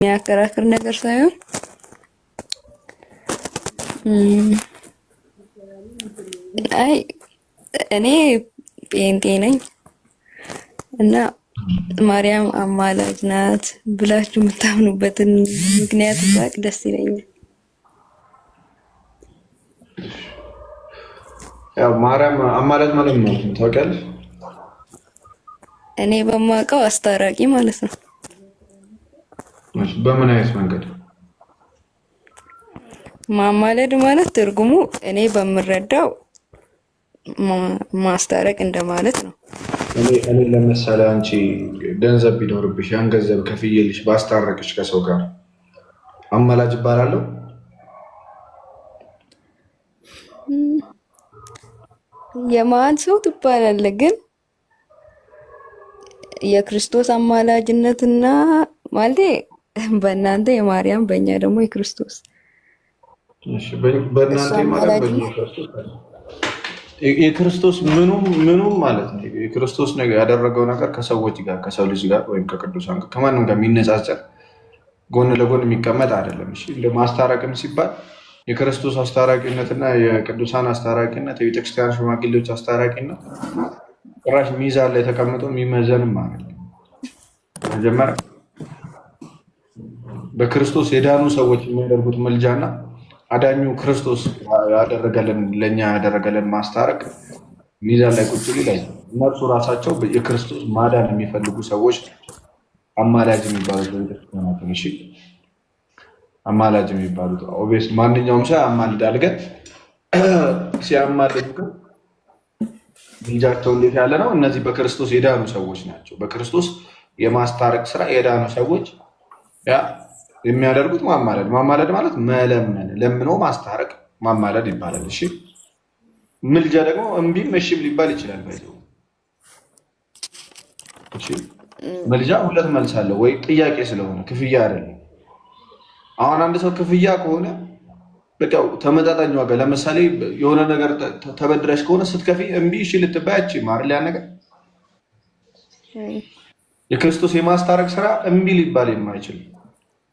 የሚያከራክር ነገር ሳይሆን አይ እኔ ጴንጤ ነኝ እና ማርያም አማላጅ ናት ብላችሁ የምታምኑበትን ምክንያት ባቅ ደስ ይለኛል። ያው ማርያም አማላጅ ማለት ነው ታውቂያለሽ? እኔ በማውቀው አስታራቂ ማለት ነው። በምን አይነት መንገድ? ማማለድ ማለት ትርጉሙ እኔ በምረዳው ማስታረቅ እንደማለት ነው። እኔ ለምሳሌ አንቺ ገንዘብ ቢኖርብሽ ያን ገንዘብ ከፍዬልሽ ባስታረቅሽ ከሰው ጋር አማላጅ እባላለሁ? የማን ሰው ትባላለህ? ግን የክርስቶስ አማላጅነትና ማለት በእናንተ የማርያም በእኛ ደግሞ የክርስቶስ በእናንተ ማርያም የክርስቶስ ምኑም ማለት ነው። የክርስቶስ ነገር ያደረገው ነገር ከሰዎች ጋር ከሰው ልጅ ጋር ወይም ከቅዱሳን ጋር ከማንም ጋር የሚነጻጸር ጎን ለጎን የሚቀመጥ አይደለም። እሺ እንደ ማስታረቅም ሲባል የክርስቶስ አስታራቂነትና የቅዱሳን አስታራቂነት የቤተክርስቲያን ሽማግሌዎች አስታራቂነት ጭራሽ ሚዛን ላይ ተቀምጦ የሚመዘንም ማለት ነው። መጀመሪያ በክርስቶስ የዳኑ ሰዎች የሚያደርጉት መልጃና አዳኙ ክርስቶስ ያደረገልን ለኛ ያደረገልን ማስታረቅ ሚዛን ላይ ቁጭ ሊል አይደለም። እነርሱ ራሳቸው የክርስቶስ ማዳን የሚፈልጉ ሰዎች አማላጅ የሚባሉት ቤተክርስቲያናችን እሺ አማላጅ የሚባሉት ኦብቪየስ ማንኛውም ሰው ያማልዳል። ግን ሲያማልዱ ግን ልጃቸው እንዴት ያለ ነው? እነዚህ በክርስቶስ የዳኑ ሰዎች ናቸው። በክርስቶስ የማስታረቅ ስራ የዳኑ ሰዎች ያ የሚያደርጉት ማማለድ ማለት መለመን፣ ለምኖ ማስታረቅ ማማለድ ይባላል። እሺ ምልጃ ደግሞ እምቢም እሺም ሊባል ይችላል። እሺ ምልጃ ሁለት መልስ አለው። ወይ ጥያቄ ስለሆነ ክፍያ አይደለም። አሁን አንድ ሰው ክፍያ ከሆነ በቃ ተመጣጣኝ ዋጋ፣ ለምሳሌ የሆነ ነገር ተበድረሽ ከሆነ ስትከፊ እምቢ እሺ ልትባያች ማርሊያ ነገር የክርስቶስ የማስታረቅ ስራ እምቢ ሊባል የማይችል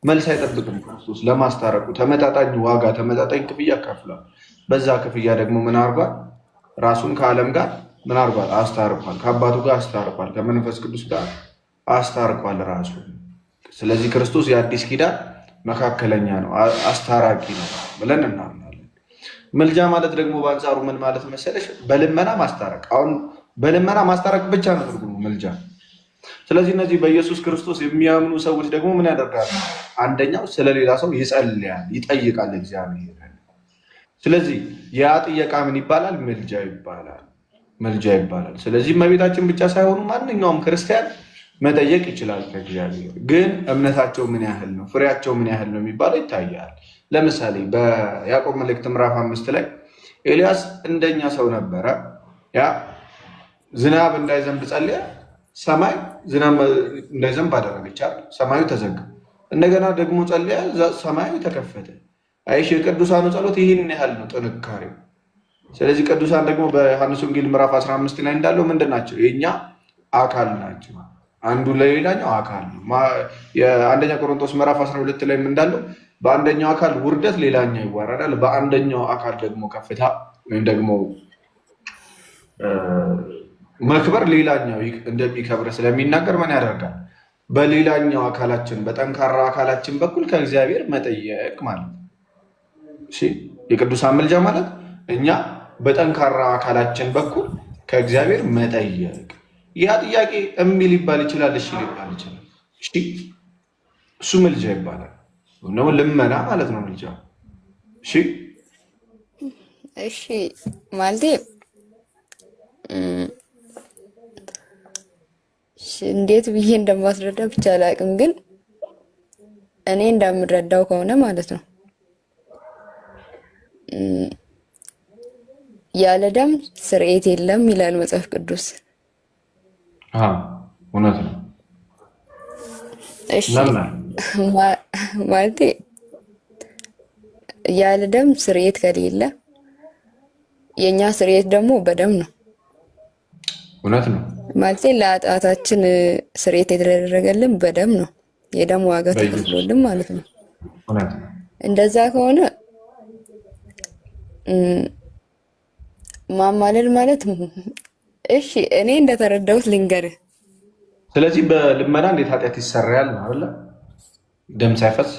መልስ አይጠብቅም። ክርስቶስ ለማስታረቁ ተመጣጣኝ ዋጋ ተመጣጣኝ ክፍያ ከፍሏል። በዛ ክፍያ ደግሞ ምን አድርጓል? ራሱን ከዓለም ጋር ምን አድርጓል? አስታርቋል። ከአባቱ ጋር አስታርቋል። ከመንፈስ ቅዱስ ጋር አስታርቋል ራሱ። ስለዚህ ክርስቶስ የአዲስ ኪዳን መካከለኛ ነው፣ አስታራቂ ነው ብለን እናምናለን። ምልጃ ማለት ደግሞ በአንጻሩ ምን ማለት መሰለሽ? በልመና ማስታረቅ። አሁን በልመና ማስታረቅ ብቻ ነው ትርጉሙ ምልጃ። ስለዚህ እነዚህ በኢየሱስ ክርስቶስ የሚያምኑ ሰዎች ደግሞ ምን ያደርጋሉ? አንደኛው ስለሌላ ሰው ይጸልያል፣ ይጠይቃል እግዚአብሔር። ስለዚህ ያ ጥየቃ ምን ይባላል? ምልጃ ይባላል። ምልጃ ይባላል። ስለዚህ እመቤታችን ብቻ ሳይሆኑ ማንኛውም ክርስቲያን መጠየቅ ይችላል ከእግዚአብሔር። ግን እምነታቸው ምን ያህል ነው፣ ፍሬያቸው ምን ያህል ነው የሚባለው ይታያል። ለምሳሌ በያዕቆብ መልእክት ምዕራፍ 5 ላይ ኤልያስ እንደኛ ሰው ነበረ። ያ ዝናብ እንዳይዘንብ ጸለየ፣ ሰማይ ዝናብ እንዳይዘንብ አደረገች። ሰማዩ ተዘጋ። እንደገና ደግሞ ጸለየ፣ ሰማዩ ተከፈተ። አይሽ የቅዱሳኑ ጸሎት ይህን ያህል ነው ጥንካሬው። ስለዚህ ቅዱሳን ደግሞ በዮሐንስ ወንጌል ምዕራፍ 15 ላይ እንዳለው ምንድን ናቸው? የእኛ አካል ናቸው። አንዱ ለሌላኛው አካል ነው። የአንደኛ ቆሮንቶስ ምዕራፍ 12 ላይ እንዳለው በአንደኛው አካል ውርደት ሌላኛው ይዋረዳል፣ በአንደኛው አካል ደግሞ ከፍታ ወይም ደግሞ መክበር ሌላኛው እንደሚከብር ስለሚናገር ምን ያደርጋል? በሌላኛው አካላችን በጠንካራ አካላችን በኩል ከእግዚአብሔር መጠየቅ ማለት ነው። እሺ የቅዱሳን ምልጃ ማለት እኛ በጠንካራ አካላችን በኩል ከእግዚአብሔር መጠየቅ። ያ ጥያቄ እምቢ ሊባል ይችላል፣ እሺ ሊባል ይችላል። እሺ እሱ ምልጃ ይባላል። ነው ልመና ማለት ነው ምልጃ። እሺ እሺ ማለቴ እንዴት ብዬ እንደማስረዳ ብቻ አላውቅም፣ ግን እኔ እንደምረዳው ከሆነ ማለት ነው ያለ ደም ስርየት የለም ይላል መጽሐፍ ቅዱስ። እውነት ነው። እሺ ማለቴ ያለ ደም ስርየት ከሌለ የኛ ስርየት ደግሞ በደም ነው። እውነት ነው። ማለቴ ለኃጢአታችን ስርየት የተደረገልን በደም ነው። የደም ዋጋ በኢየሱስ ተከፍሎልን ማለት ነው። እውነት ነው። እንደዛ ከሆነ ማማለድ ማለት እሺ፣ እኔ እንደተረዳሁት ልንገርህ። ስለዚህ በልመና እንዴት ኃጢአት ይሰራያል ነው አይደለ? ደም ሳይፈስ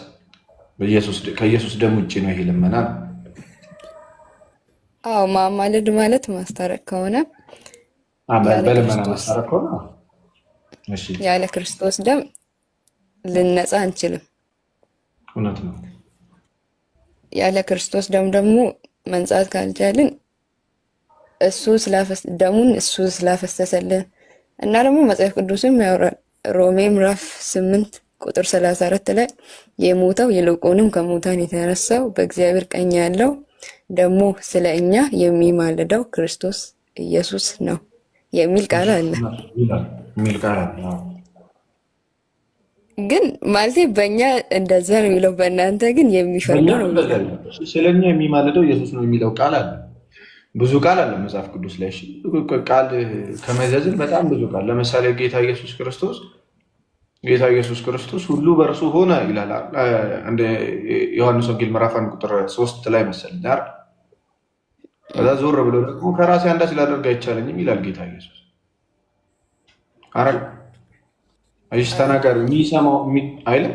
ከኢየሱስ ደም ውጭ ነው ይሄ ልመና ነው። አዎ ማማለድ ማለት ማስታረቅ ከሆነ በልመና ማስታረቅ ከሆነ ያለ ክርስቶስ ደም ልነጻ አንችልም። እውነት ነው። ያለ ክርስቶስ ደም ደግሞ መንጻት ካልቻልን ደሙን እሱ ስላፈሰሰልን እና ደግሞ መጽሐፍ ቅዱስም ያወራል። ሮሜ ምዕራፍ 8 ቁጥር 34 ላይ የሞተው ይልቁንም ከሙታን የተነሳው በእግዚአብሔር ቀኝ ያለው ደግሞ ስለ እኛ የሚማልደው ክርስቶስ ኢየሱስ ነው የሚል ቃል አለ። ግን ማለት በእኛ እንደዛ ነው የሚለው፣ በእናንተ ግን የሚፈርደው ነው። ስለኛ የሚማልደው ኢየሱስ ነው የሚለው ቃል አለ። ብዙ ቃል አለ መጽሐፍ ቅዱስ ላይ። ቃል ከመዘዝን በጣም ብዙ ቃል። ለምሳሌ ጌታ ኢየሱስ ክርስቶስ ሁሉ በእርሱ ሆነ ይላል። እንደ ዮሐንስ ወንጌል ምዕራፍ 1 ቁጥር 3 ላይ መሰለኝ አይደል? ከዛ ዞር ብሎ ደግሞ ከራሴ አንዳች ላደርግ አይቻለኝም ይላል ጌታ ኢየሱስ አይደል? አይሽ ተናጋሪ የሚሰማው አይልም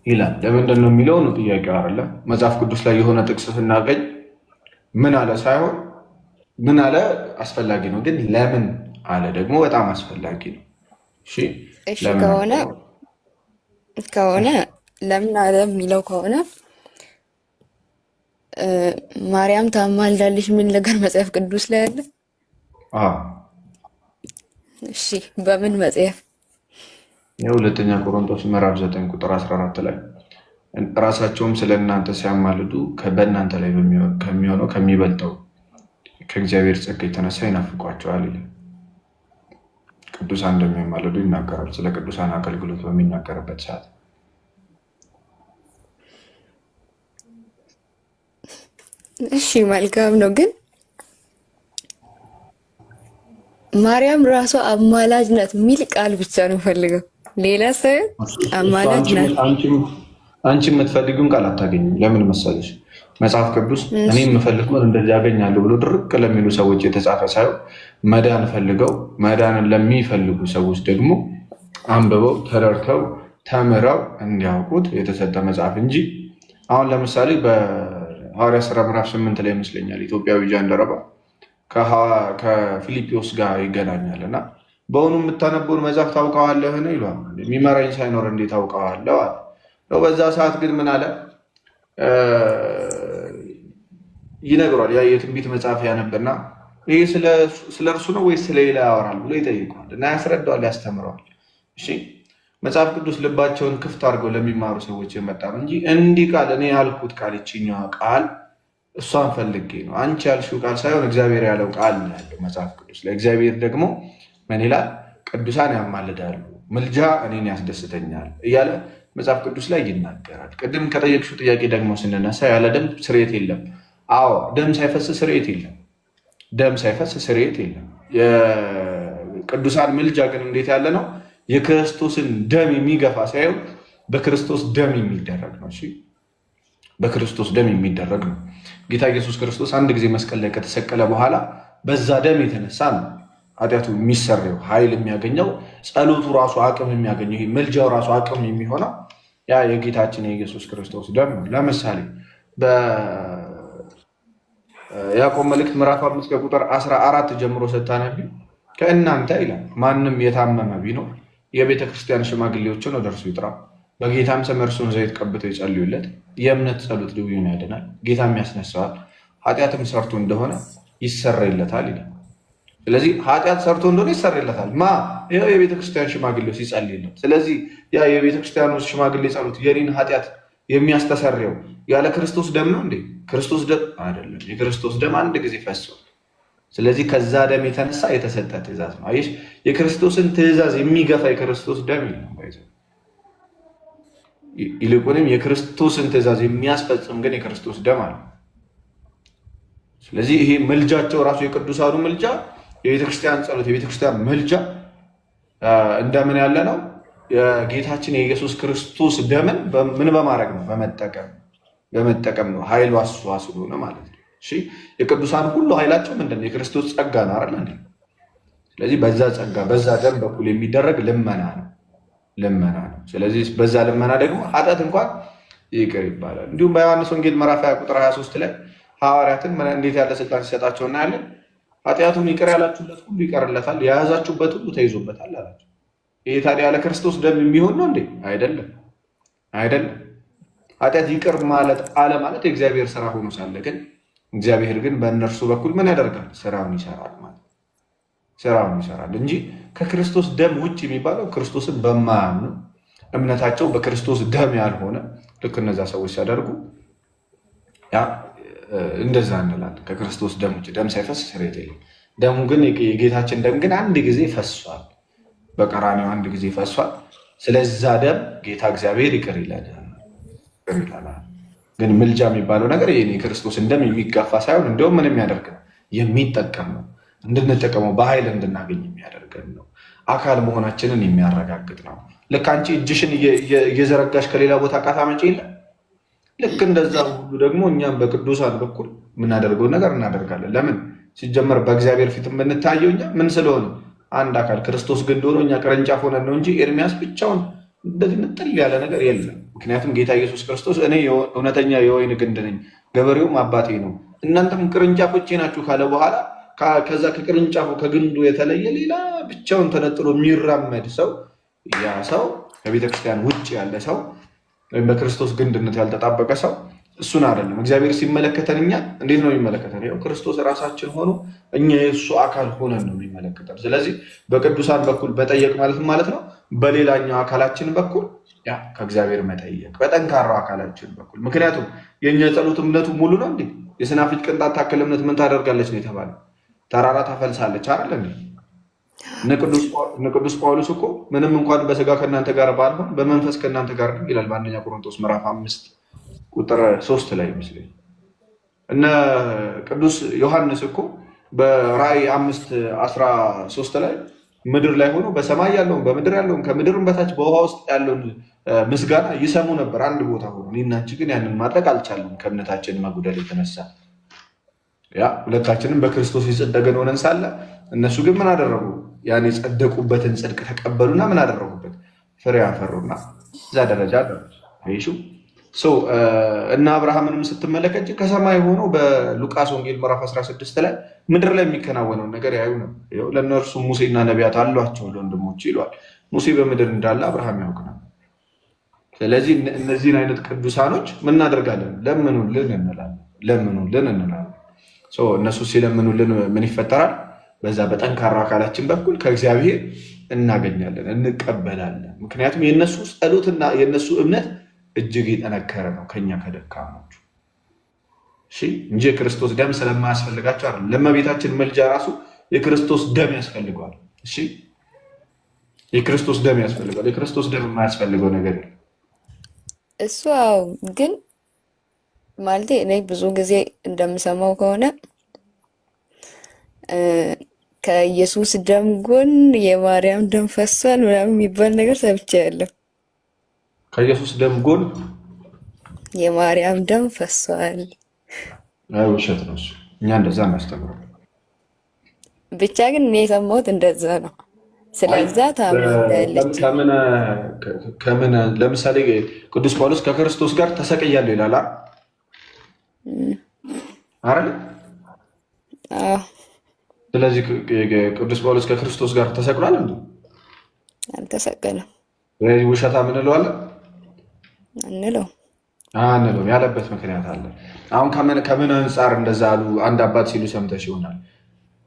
ይላል። ለምንድን ነው የሚለው ነው ጥያቄው አይደለ? መጽሐፍ ቅዱስ ላይ የሆነ ጥቅስ ስናገኝ ምን አለ ሳይሆን ምን አለ አስፈላጊ ነው፣ ግን ለምን አለ ደግሞ በጣም አስፈላጊ ነው። እሺ ከሆነ ለምን አለ የሚለው ከሆነ ማርያም ታማልዳለች የሚል ነገር መጽሐፍ ቅዱስ ላይ አለ። እሺ በምን መጽሐፍ? የሁለተኛ ቆሮንቶስ ምዕራፍ 9 ቁጥር 14 ላይ ራሳቸውም ስለ እናንተ ሲያማልዱ በእናንተ ላይ ከሚሆነው ከሚበልጠው ከእግዚአብሔር ጸጋ የተነሳ ይናፍቋቸዋል ይላል። ቅዱሳን እንደሚያማልዱ ይናገራል። ስለ ቅዱሳን አገልግሎት በሚናገርበት ሰዓት እሺ መልካም ነው። ግን ማርያም ራሷ አማላጅ ናት የሚል ቃል ብቻ ነው ፈልገው፣ ሌላ ሰው አማላጅ ናት። አንቺ የምትፈልጊውን ቃል አታገኝም። ለምን መሰለሽ? መጽሐፍ ቅዱስ እኔ የምፈልገውን እንደዚህ ያገኛለሁ ብሎ ድርቅ ለሚሉ ሰዎች የተጻፈ ሳይሆን መዳንን ለሚፈልጉ ሰዎች ደግሞ አንብበው ተረድተው ተምረው እንዲያውቁት የተሰጠ መጽሐፍ እንጂ አሁን ለምሳሌ በሐዋርያት ሥራ ምዕራፍ 8 ላይ ይመስለኛል ኢትዮጵያዊ ጃንደረባ ከፊልጵዎስ ጋር ይገናኛል እና በእውኑ የምታነበውን መጽሐፍ ታውቀዋለህን ይሏል። የሚመራኝ ሳይኖር እንዴት ታውቀዋለሁ አለ። በዛ ሰዓት ግን ምን አለ ይነግሯል። ያ የትንቢት መጽሐፍ ያነብና ይህ ስለ እርሱ ነው ወይስ ስለሌላ ያወራል ብሎ ይጠይቀዋል እና ያስረዳዋል፣ ያስተምረዋል። እሺ መጽሐፍ ቅዱስ ልባቸውን ክፍት አድርገው ለሚማሩ ሰዎች የመጣ ነው እንጂ እንዲህ ቃል እኔ ያልኩት ቃል ይችኛዋ ቃል እሷን ፈልጌ ነው አንቺ ያልሽው ቃል ሳይሆን እግዚአብሔር ያለው ቃል ነው ያለው መጽሐፍ ቅዱስ ላይ። እግዚአብሔር ደግሞ ምን ይላል? ቅዱሳን ያማልዳሉ፣ ምልጃ እኔን ያስደስተኛል እያለ መጽሐፍ ቅዱስ ላይ ይናገራል። ቅድም ከጠየቅሽው ጥያቄ ደግሞ ስንነሳ ያለ ደም ስርየት የለም። አዎ ደም ሳይፈስ ስርየት የለም። ደም ሳይፈስ ስርየት የለም። የቅዱሳን ምልጃ ግን እንዴት ያለ ነው? የክርስቶስን ደም የሚገፋ ሳይሆን በክርስቶስ ደም የሚደረግ ነው። እሺ በክርስቶስ ደም የሚደረግ ነው። ጌታ ኢየሱስ ክርስቶስ አንድ ጊዜ መስቀል ላይ ከተሰቀለ በኋላ በዛ ደም የተነሳ ነው ኃጢአቱ የሚሰረው፣ ኃይል የሚያገኘው፣ ጸሎቱ ራሱ አቅም የሚያገኘው፣ ይሄ ምልጃው ራሱ አቅም የሚሆነው ያ የጌታችን የኢየሱስ ክርስቶስ ደም ነው። ለምሳሌ በያዕቆብ መልእክት ምዕራፍ 5 ከቁጥር 14 ጀምሮ ስታነቢ ከእናንተ ይላል ማንም የታመመ ቢኖር የቤተ ክርስቲያን ሽማግሌዎችን ወደ እርሱ ይጥራ፣ በጌታም ስም እርሱን ዘይት ቀብተው ይጸልዩለት። የእምነት ጸሎት ድውዩን ያድናል፣ ጌታም ያስነሳዋል፣ ኃጢአትም ሰርቶ እንደሆነ ይሰረይለታል ይላል። ስለዚህ ኃጢአት ሰርቶ እንደሆነ ይሰረይለታል። ይኸው የቤተ ክርስቲያን ሽማግሌዎች ሲጸልይለት። ስለዚህ ያ የቤተ ክርስቲያኖች ሽማግሌ ጸሎት የኔን ኃጢአት የሚያስተሰርየው ያለ ክርስቶስ ደም ነው እንዴ? ክርስቶስ ደም አይደለም። የክርስቶስ ደም አንድ ጊዜ ፈሷል። ስለዚህ ከዛ ደም የተነሳ የተሰጠ ትእዛዝ ነው። አየሽ፣ የክርስቶስን ትእዛዝ የሚገፋ የክርስቶስ ደም ነው። ይልቁንም የክርስቶስን ትእዛዝ የሚያስፈጽም ግን የክርስቶስ ደም አለ። ስለዚህ ይሄ ምልጃቸው ራሱ የቅዱሳኑ ምልጃ፣ የቤተክርስቲያን ጸሎት፣ የቤተክርስቲያን ምልጃ እንደምን ያለ ነው? የጌታችን የኢየሱስ ክርስቶስ ደምን ምን በማድረግ ነው? በመጠቀም ነው። ኃይሉ እሷ ስለሆነ ማለት ነው። እሺ የቅዱሳን ሁሉ ኃይላቸው ምንድን ነው? የክርስቶስ ጸጋ ነው አይደል? ስለዚህ በዛ ጸጋ በዛ ደም በኩል የሚደረግ ልመና ነው። ስለዚህ በዛ ልመና ደግሞ ኃጢአት እንኳን ይቅር ይባላል። እንዲሁም በዮሐንስ ወንጌል ምዕራፍ 20 ቁጥር 23 ላይ ሐዋርያትን እንዴት ያለ ስልጣን ሲሰጣቸው እናያለን። ኃጢአቱን ይቅር ያላችሁለት ሁሉ ይቀርለታል፣ የያዛችሁበት ሁሉ ተይዞበታል አላቸው። ይሄ ታዲያ ያለ ክርስቶስ ደም የሚሆን ነው እንዴ? አይደለም። ኃጢአት ይቅር ማለት አለ ማለት የእግዚአብሔር ስራ ሆኖ ሳለ ግን እግዚአብሔር ግን በእነርሱ በኩል ምን ያደርጋል? ስራውን ይሰራል ማለት ስራውን ይሰራል እንጂ ከክርስቶስ ደም ውጭ የሚባለው ክርስቶስን በማያምኑ እምነታቸው በክርስቶስ ደም ያልሆነ ልክ እነዛ ሰዎች ሲያደርጉ ያ እንደዛ እንላለን። ከክርስቶስ ደም ውጭ ደም ሳይፈስ ስርየት የለም። ደሙ ግን የጌታችን ደም ግን አንድ ጊዜ ፈሷል፣ በቀራንዮ አንድ ጊዜ ፈሷል። ስለዛ ደም ጌታ እግዚአብሔር ይቅር ይለናል። ግን ምልጃ የሚባለው ነገር ይሄ የክርስቶስን ደም የሚጋፋ ሳይሆን እንዲሁም ምን የሚያደርግ ነው? የሚጠቀም ነው። እንድንጠቀመው በኃይል እንድናገኝ የሚያደርገን ነው። አካል መሆናችንን የሚያረጋግጥ ነው። ልክ አንቺ እጅሽን እየዘረጋሽ ከሌላ ቦታ ዕቃ ታመጪ የለ ልክ እንደዛ ሁሉ ደግሞ እኛም በቅዱሳን በኩል የምናደርገውን ነገር እናደርጋለን። ለምን ሲጀመር በእግዚአብሔር ፊት የምንታየው እኛ ምን ስለሆነ አንድ አካል ክርስቶስ ግንድ ሆኖ እኛ ቅርንጫፍ ሆነን ነው እንጂ ኤርሚያስ ብቻውን እንደዚህ ንጥል ያለ ነገር የለም። ምክንያቱም ጌታ ኢየሱስ ክርስቶስ እኔ እውነተኛ የወይን ግንድ ነኝ፣ ገበሬውም አባቴ ነው፣ እናንተም ቅርንጫፎቼ ናችሁ ካለ በኋላ ከዛ ከቅርንጫፉ ከግንዱ የተለየ ሌላ ብቻውን ተነጥሎ የሚራመድ ሰው ያ ሰው ከቤተክርስቲያን ውጭ ያለ ሰው ወይም በክርስቶስ ግንድነት ያልተጣበቀ ሰው እሱን አይደለም። እግዚአብሔር ሲመለከተን እኛ እንዴት ነው የሚመለከተን? ያው ክርስቶስ ራሳችን ሆኖ እኛ የእሱ አካል ሆነን ነው የሚመለከተን። ስለዚህ በቅዱሳን በኩል መጠየቅ ማለት ነው በሌላኛው አካላችን በኩል ያ ከእግዚአብሔር መጠየቅ በጠንካራው አካላችን በኩል። ምክንያቱም የእኛ ጸሎት እምነቱ ሙሉ ነው እንዴ? የሰናፍጭ ቅንጣት ታክል እምነት ምን ታደርጋለች ነው የተባለው? ተራራ ታፈልሳለች አይደል እንዴ? ቅዱስ ጳውሎስ እኮ ምንም እንኳን በስጋ ከእናንተ ጋር ባልሆን በመንፈስ ከእናንተ ጋር ነው ይላል በአንደኛ ቆሮንቶስ ምዕራፍ 5 ቁጥር 3 ላይ ይመስለኝ። እነ ቅዱስ ዮሐንስ እኮ በራእይ 5:13 ላይ ምድር ላይ ሆኖ በሰማይ ያለውን በምድር ያለውን ከምድርም በታች በውሃ ውስጥ ያለውን ምስጋና ይሰሙ ነበር አንድ ቦታ ሆኖ። እኔና አንቺ ግን ያንን ማድረግ አልቻለም ከእምነታችን መጉደል የተነሳ። ያ ሁለታችንም በክርስቶስ የጸደቅን ሆነን ሳለ እነሱ ግን ምን አደረጉ? ያን የጸደቁበትን ጽድቅ ተቀበሉና ምን አደረጉበት? ፍሬ አፈሩና እዛ ደረጃ ደረሱ። እና አብርሃምንም ስትመለከች ከሰማይ ሆኖ በሉቃስ ወንጌል ምዕራፍ 16 ላይ ምድር ላይ የሚከናወነውን ነገር ያዩ ነው። ለእነርሱ ሙሴና ነቢያት አሏቸው ወንድሞች ይለዋል። ሙሴ በምድር እንዳለ አብርሃም ያውቅ ነው። ስለዚህ እነዚህን አይነት ቅዱሳኖች ምን እናደርጋለን? ለምኑልን እንላለን። እነሱ ሲለምኑልን ምን ይፈጠራል? በዛ በጠንካራ አካላችን በኩል ከእግዚአብሔር እናገኛለን፣ እንቀበላለን። ምክንያቱም የእነሱ ጸሎትና የእነሱ እምነት እጅግ የጠነከረ ነው ከኛ ከደካሞቹ እንጂ የክርስቶስ ደም ስለማያስፈልጋቸው አይደለም። ለእመቤታችን መልጃ ራሱ የክርስቶስ ደም ያስፈልገዋል። የክርስቶስ ደም ያስፈልገዋል። የክርስቶስ ደም የማያስፈልገው ነገር የለም። እሱ ግን ማለቴ እኔ ብዙ ጊዜ እንደምሰማው ከሆነ ከኢየሱስ ደም ጎን የማርያም ደም ፈሷል ምናምን የሚባል ነገር ሰምቻለሁ። ከኢየሱስ ደም ጎን የማርያም ደም ፈሷል። ውሸት ነው እሱ። እኛ እንደዛ እናስተምረው። ብቻ ግን እኔ የሰማሁት እንደዛ ነው። ስለዛ ታምናለች። ከምን ለምሳሌ ቅዱስ ጳውሎስ ከክርስቶስ ጋር ተሰቅያለሁ ይላል አይደል? ስለዚህ ቅዱስ ጳውሎስ ከክርስቶስ ጋር ተሰቅሏል እንዴ? አልተሰቀለም። ስለዚህ ውሸታም እንለዋለን አንለው ያለበት ምክንያት አለ። አሁን ከምን አንጻር እንደዛ አሉ አንድ አባት ሲሉ ሰምተሽ ይሆናል።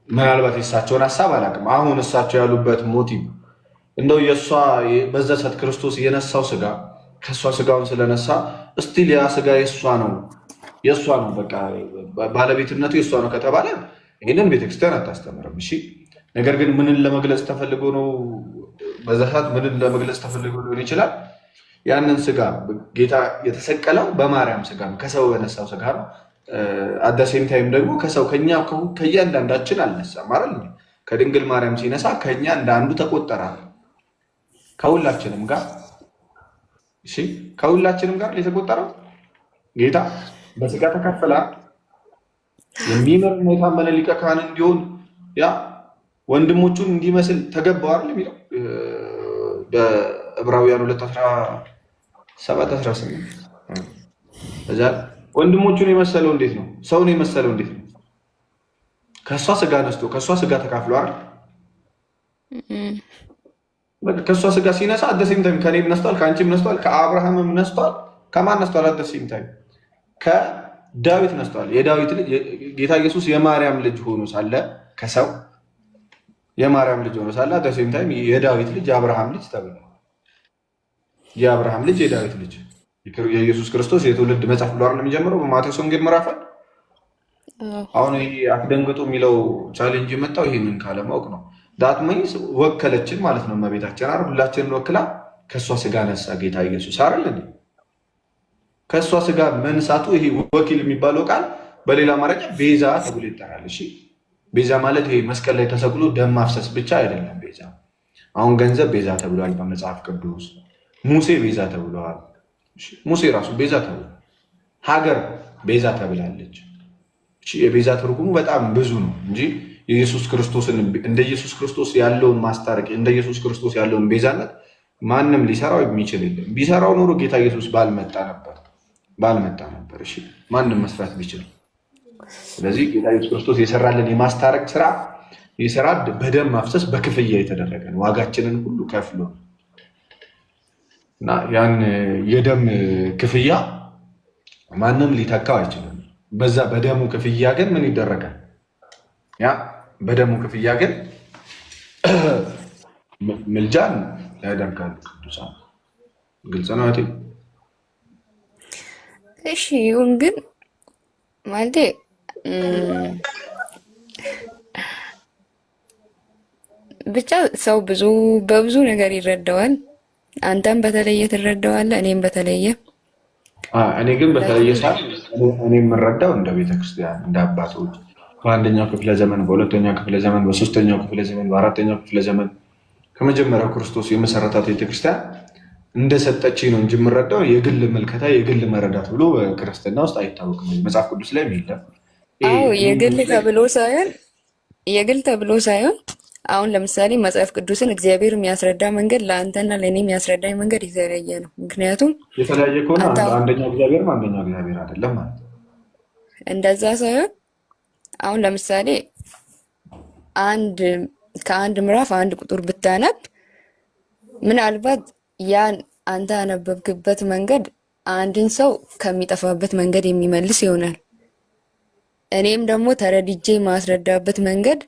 ምናልባት የእሳቸውን ሀሳብ አላውቅም። አሁን እሳቸው ያሉበት ሞቲቭ እንደው የእሷ በዛ ሰዓት ክርስቶስ የነሳው ስጋ ከእሷ ስጋውን ስለነሳ እስቲል ያ ስጋ የእሷ ነው በቃ ባለቤትነቱ የእሷ ነው ከተባለ ይህንን ቤተክርስቲያን አታስተምርም። እሺ፣ ነገር ግን ምንን ለመግለጽ ተፈልጎ ነው? በዛ ሰዓት ምንን ለመግለጽ ተፈልጎ ሊሆን ይችላል? ያንን ስጋ ጌታ የተሰቀለው በማርያም ስጋ ነው፣ ከሰው በነሳው ስጋ ነው። አዳሴም ታይም ደግሞ ከሰው ከእያንዳንዳችን አልነሳም አይደል? ከድንግል ማርያም ሲነሳ ከኛ እንደ አንዱ ተቆጠረ። ከሁላችንም ጋር እሺ፣ ከሁላችንም ጋር የተቆጠረው ጌታ በስጋ ተካፈለ። የሚምር የታመነ ሊቀ ካህን እንዲሆን ያ ወንድሞቹን እንዲመስል ተገባው አይደል የሚለው በዕብራውያን 2:17-18 እዛ ወንድሞቹን የመሰለው እንዴት ነው? ሰውን የመሰለው እንዴት ነው? ከእሷ ስጋ ነስቶ ከእሷ ስጋ ተካፍሎ አይደል? ከእሷ ስጋ ሲነሳ አደሴም ታይም ከኔም ነስቷል፣ ከአንቺም ነስቷል፣ ከአብርሃምም ነስቷል። ከማን ነስቷል? አደሴም ታይም ከዳዊት ነስቷል። የዳዊት ልጅ ጌታ ኢየሱስ የማርያም ልጅ ሆኖ ሳለ ከሰው የማርያም ልጅ ሆኖ ሳለ አደሴም ታይም የዳዊት ልጅ የአብርሃም ልጅ ተብሏል። የአብርሃም ልጅ የዳዊት ልጅ የኢየሱስ ክርስቶስ የትውልድ መጽሐፍ ብሎ አይደል የሚጀምረው በማቴዎስ ወንጌል ምዕራፍ። አሁን ይሄ አትደንግጡ የሚለው ቻሌንጅ የመጣው ይሄንን ካለማወቅ ነው። ዳት ሚንስ ወከለችን ማለት ነው። እመቤታችን አይደል ሁላችንን ወክላ ከእሷ ስጋ ነሳ ጌታ ኢየሱስ አይደል እንዴ? ከእሷ ስጋ መንሳቱ ይሄ ወኪል የሚባለው ቃል በሌላ አማርኛ ቤዛ ተብሎ ይጠራል። እሺ ቤዛ ማለት ይሄ መስቀል ላይ ተሰቅሎ ደም ማፍሰስ ብቻ አይደለም። ቤዛ አሁን ገንዘብ ቤዛ ተብሏል በመጽሐፍ ቅዱስ። ሙሴ ቤዛ ተብሏል። ሙሴ ራሱ ቤዛ ተብሏል። ሀገር ቤዛ ተብላለች። የቤዛ ትርጉሙ በጣም ብዙ ነው እንጂ የኢየሱስ ክርስቶስን እንደ ኢየሱስ ክርስቶስ ያለውን ማስታረቅ እንደ ኢየሱስ ክርስቶስ ያለውን ቤዛነት ማንም ሊሰራው የሚችል የለም። ቢሰራው ኖሮ ጌታ ኢየሱስ ባልመጣ ነበር። እሺ ማንም መስራት ቢችል። ስለዚህ ጌታ ኢየሱስ ክርስቶስ የሰራልን የማስታረቅ ስራ የሰራ በደም ማፍሰስ በክፍያ የተደረገ ነው። ዋጋችንን ሁሉ ከፍሎ እና ያን የደም ክፍያ ማንም ሊተካው አይችልም። በዛ በደሙ ክፍያ ግን ምን ይደረጋል? ያ በደሙ ክፍያ ግን ምልጃን ያደርጋል ቅዱሳን። ግልጽ ነው። እሺ ይሁን። ግን ማለቴ ብቻ ሰው በብዙ ነገር ይረዳዋል። አንተም በተለየ ትረዳዋለህ፣ እኔም በተለየ። እኔ ግን በተለየ ሰዓት እኔ የምረዳው እንደ ቤተክርስቲያን እንደ አባቶች በአንደኛው ክፍለ ዘመን፣ በሁለተኛው ክፍለ ዘመን፣ በሶስተኛው ክፍለ ዘመን፣ በአራተኛው ክፍለ ዘመን ከመጀመሪያው ክርስቶስ የመሰረታት ቤተክርስቲያን እንደሰጠች ነው እንጂ የምረዳው የግል ምልከታ የግል መረዳት ብሎ በክርስትና ውስጥ አይታወቅም። መጽሐፍ ቅዱስ ላይ የለም። የግል ተብሎ ሳይሆን አሁን ለምሳሌ መጽሐፍ ቅዱስን እግዚአብሔር የሚያስረዳ መንገድ ለአንተና ለእኔ የሚያስረዳኝ መንገድ የተለያየ ነው። ምክንያቱም የተለያየ ከሆነ አንደኛው እግዚአብሔር አንደኛው እግዚአብሔር አይደለም ማለት ነው። እንደዛ ሳይሆን አሁን ለምሳሌ ከአንድ ምዕራፍ አንድ ቁጥር ብታነብ ምናልባት ያን አንተ ያነበብክበት መንገድ አንድን ሰው ከሚጠፋበት መንገድ የሚመልስ ይሆናል። እኔም ደግሞ ተረድጄ ማስረዳበት መንገድ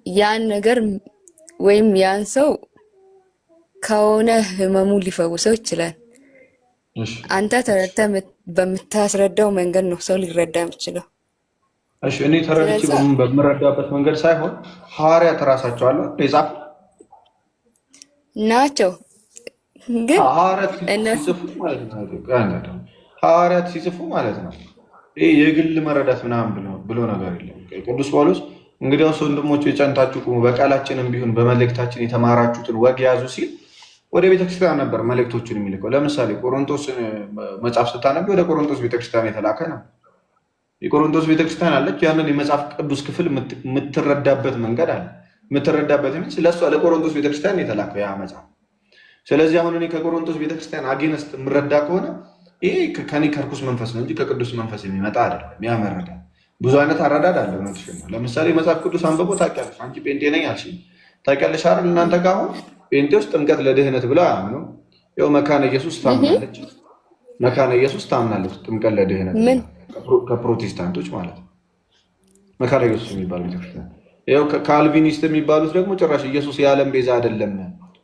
ያን ነገር ወይም ያን ሰው ከሆነ ህመሙ ሊፈውሰው ይችላል። አንተ ተረድተህ በምታስረዳው መንገድ ነው ሰው ሊረዳ የሚችለው። እሺ እኔ ተረድቼ በምረዳበት መንገድ ሳይሆን ሐዋርያት እራሳቸው አሉ የጻፉ ናቸው። ግን ሐዋርያት ሲጽፉ ማለት ነው ይሄ የግል መረዳት ምናምን ብሎ ነገር የለም። ቅዱስ ጳውሎስ እንግዲያውስ ወንድሞች የጸንታችሁ ቁሙ፣ በቃላችንም ቢሆን በመልእክታችን የተማራችሁትን ወግ ያዙ ሲል ወደ ቤተክርስቲያን ነበር መልእክቶችን የሚልከው። ለምሳሌ ቆሮንቶስ መጽሐፍ ስታነቢ ወደ ቆሮንቶስ ቤተክርስቲያን የተላከ ነው። የቆሮንቶስ ቤተክርስቲያን አለች። ያንን የመጽሐፍ ቅዱስ ክፍል የምትረዳበት መንገድ አለ። የምትረዳበት ሚንስ ለእሷ ለቆሮንቶስ ቤተክርስቲያን የተላከው ያ መጽሐፍ። ስለዚህ አሁን እኔ ከቆሮንቶስ ቤተክርስቲያን አጌነስት የምረዳ ከሆነ ይሄ ከኔ ከርኩስ መንፈስ ነው እንጂ ከቅዱስ መንፈስ የሚመጣ አይደለም። ያ መረዳት ብዙ አይነት አረዳድ አለ። ለምሳሌ መጽሐፍ ቅዱስ አንብቦ ታውቂያለሽ። አንቺ ጴንጤ ነኝ አልሽኝ ታውቂያለሽ አይደል? እናንተ ጋር አሁን ጴንጤ ውስጥ ጥምቀት ለድህነት ብለው አያምኑም። ይኸው መካነ ኢየሱስ ታምናለች። መካነ ኢየሱስ ታምናለች ጥምቀት ለድህነት ከፕሮቴስታንቶች ማለት ነው። መካነ ኢየሱስ የሚባል ቤተክርስቲያን። ይኸው ካልቪኒስት የሚባሉት ደግሞ ጭራሽ ኢየሱስ የዓለም ቤዛ አይደለም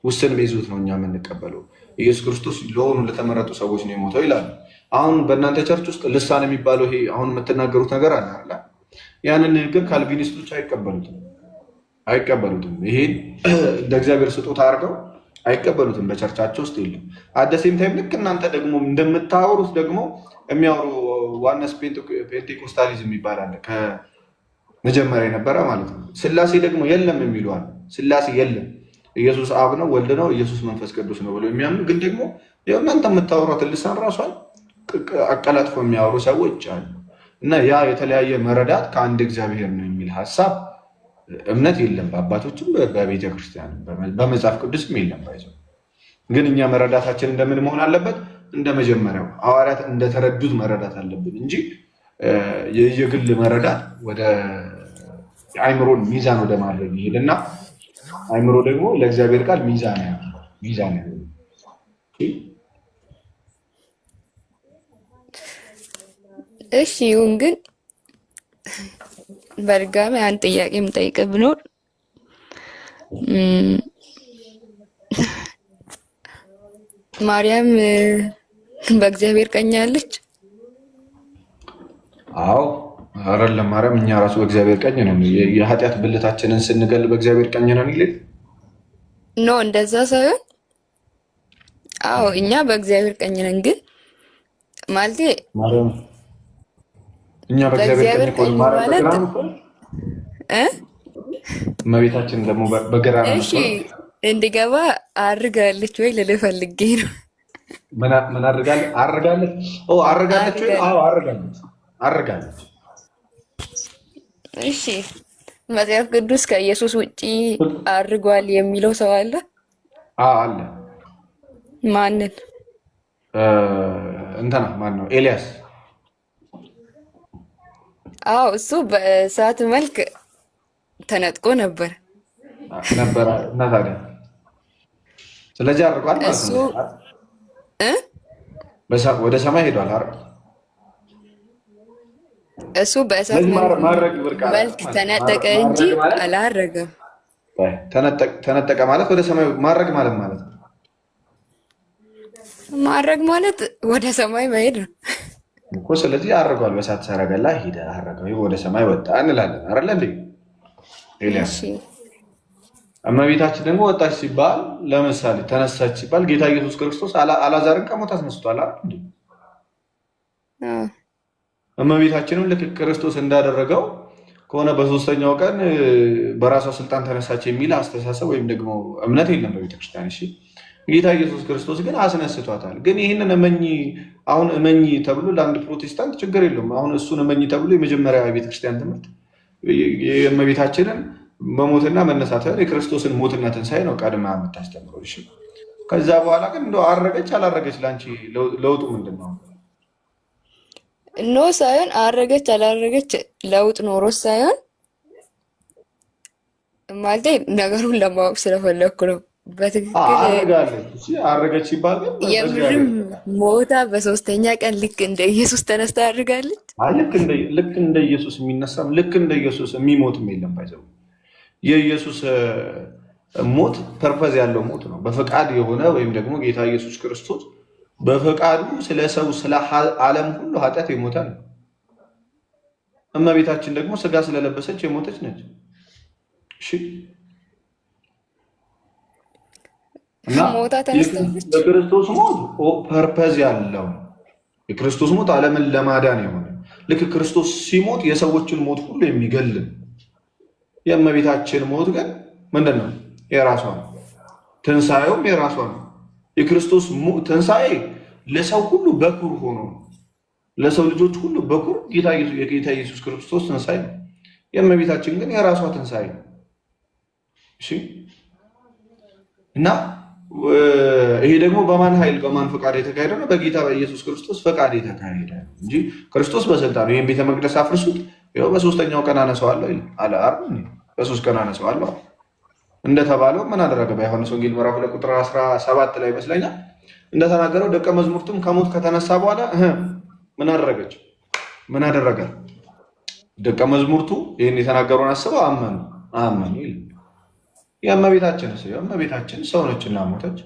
ውስን ቤዙት ነው እኛ የምንቀበለው። ኢየሱስ ክርስቶስ ለሆኑ ለተመረጡ ሰዎች ነው የሞተው ይላሉ። አሁን በእናንተ ቸርች ውስጥ ልሳን የሚባለው ይሄ አሁን የምትናገሩት ነገር አለ አይደል? ያንን ንግግር ካልቪኒስቶች አይቀበሉትም። ይሄን እንደ እግዚአብሔር ስጦታ አድርገው አይቀበሉትም። በቸርቻቸው ውስጥ የለም። አደሴም ታይም ልክ እናንተ ደግሞ እንደምታወሩት ደግሞ የሚያወሩ ዋነስ ፔንቴኮስታሊዝም ይባላል ከመጀመሪያ የነበረ ማለት ነው። ስላሴ ደግሞ የለም የሚሉ አለ። ስላሴ የለም ኢየሱስ አብ ነው፣ ወልድ ነው፣ ኢየሱስ መንፈስ ቅዱስ ነው ብሎ የሚያምኑ ግን ደግሞ እናንተ የምታወሯትን ልሳን ራሷን አቀላጥፎ የሚያወሩ ሰዎች አሉ። እና ያ የተለያየ መረዳት ከአንድ እግዚአብሔር ነው የሚል ሀሳብ እምነት የለም፣ በአባቶችም በቤተ ክርስቲያን በመጽሐፍ ቅዱስም የለም። ባይዘው ግን እኛ መረዳታችን እንደምን መሆን አለበት? እንደ መጀመሪያው ሐዋርያት እንደተረዱት መረዳት አለብን እንጂ የግል መረዳት ወደ አይምሮን ሚዛን ወደ ማድረግ ይሄድና አይምሮ ደግሞ ለእግዚአብሔር ቃል ሚዛን ነው። እሺ ይሁን። ግን በድጋሚ አንድ ጥያቄ የምጠይቅህ ብኖር ማርያም በእግዚአብሔር ቀኝ አለች? አዎ አይደለም? ማርያም እኛ ራሱ በእግዚአብሔር ቀኝ ነን። የኃጢአት ብልታችንን ስንገል በእግዚአብሔር ቀኝ ነን ይል ኖ፣ እንደዛ ሳይሆን አዎ እኛ በእግዚአብሔር ቀኝ ነን። ግን ማለቴ እኛ በእግዚአብሔር ቀኝ ማለት እመቤታችን ደግሞ በግራ ነው። እሺ እንዲገባ አድርጋለች ወይ ልልህ ፈልጌ ነው። ምን አድርጋለች? አድርጋለች ወይ? አዎ አድርጋለች። እሺ መጽሐፍ ቅዱስ ከኢየሱስ ውጪ አድርጓል የሚለው ሰው አለ? አለ። ማንን? እንትና ማን ነው? ኤልያስ። አዎ እሱ በእሳት መልክ ተነጥቆ ነበር እና ታዲያ ስለዚህ አድርጓል ማለት ነው። ወደ ሰማይ ሄዷል አይደል? እሱ በእሳት መልክ ተነጠቀ እንጂ አላረገም። ተነጠቀ ማለት ወደ ሰማይ ማድረግ ማለት ነው። ማድረግ ማለት ወደ ሰማይ መሄድ ነው እኮ። ስለዚህ አድርጓል። በእሳት ሰረገላ ሄደ፣ አረገ፣ ወደ ሰማይ ወጣ እንላለን አይደል እንዴ? ኤልያስ እመቤታችን ደግሞ ወጣች ሲባል ለምሳሌ ተነሳች ሲባል ጌታ ኢየሱስ ክርስቶስ አላዛርን ከሞት አስነስቷል አይደል እንዴ? እመቤታችንም ልክ ክርስቶስ እንዳደረገው ከሆነ በሶስተኛው ቀን በራሷ ስልጣን ተነሳች የሚል አስተሳሰብ ወይም ደግሞ እምነት የለም በቤተክርስቲያን። እሺ ጌታ ኢየሱስ ክርስቶስ ግን አስነስቷታል። ግን ይህንን አሁን እመኝ ተብሎ ለአንድ ፕሮቴስታንት ችግር የለውም። አሁን እሱን እመኝ ተብሎ የመጀመሪያ ቤተክርስቲያን ትምህርት የእመቤታችንን መሞትና መነሳት የክርስቶስን ሞትና ትንሣኤ ነው ቀድማ የምታስተምረው። እሺ ከዛ በኋላ ግን እንደው አረገች አላረገች ለአንቺ ለውጡ ምንድን ነው? ኖ ሳይሆን አረገች አላረገች ለውጥ ኖሮ ሳይሆን ማለቴ ነገሩን ለማወቅ ስለፈለግኩ ነው። በትክክል አረገች ሲባል ግን የምርም ሞታ በሶስተኛ ቀን ልክ እንደ ኢየሱስ ተነስታ አድርጋለች። ልክ እንደ ኢየሱስ የሚነሳም ልክ እንደ ኢየሱስ የሚሞትም የለም። ባይዘው የኢየሱስ ሞት ፐርፐዝ ያለው ሞት ነው። በፈቃድ የሆነ ወይም ደግሞ ጌታ ኢየሱስ ክርስቶስ በፈቃዱ ስለ ሰው ስለ ዓለም ሁሉ ኃጢአት የሞተ ነው። እመቤታችን ደግሞ ስጋ ስለለበሰች የሞተች ነች። እሺ እና የክርስቶስ ሞት ፐርፐዝ ያለው የክርስቶስ ሞት ዓለምን ለማዳን የሆነ ልክ ክርስቶስ ሲሞት የሰዎችን ሞት ሁሉ የሚገልም። የእመቤታችን ሞት ግን ምንድን ነው? የራሷ ነው። ትንሣኤውም የራሷ ነው። የክርስቶስ ትንሣኤ ለሰው ሁሉ በኩር ሆኖ ለሰው ልጆች ሁሉ በኩር የጌታ ኢየሱስ ክርስቶስ ትንሣኤ ነው። የእመቤታችን ግን የራሷ ትንሣኤ ነው። እሺ እና ይሄ ደግሞ በማን ኃይል በማን ፈቃድ የተካሄደ ነው? በጌታ በኢየሱስ ክርስቶስ ፈቃድ የተካሄደ እንጂ ክርስቶስ በስልጣኑ ይህን ቤተ መቅደስ አፍርሱት ይኸው በሶስተኛው ቀን አነሳዋለሁ አለ አይደል? በሶስት ቀን አነሳዋለሁ እንደተባለው ምን አደረገ? በዮሐንስ ወንጌል ምዕራፍ 2 ቁጥር 17 ላይ ይመስለኛል እንደተናገረው ደቀ መዝሙርቱም ከሞት ከተነሳ በኋላ ምን አደረገች? ምን አደረገ? ደቀ መዝሙርቱ ይህን የተናገረውን አስበው አመኑ ይል የእመቤታችን ሰው ነችና ሞተች።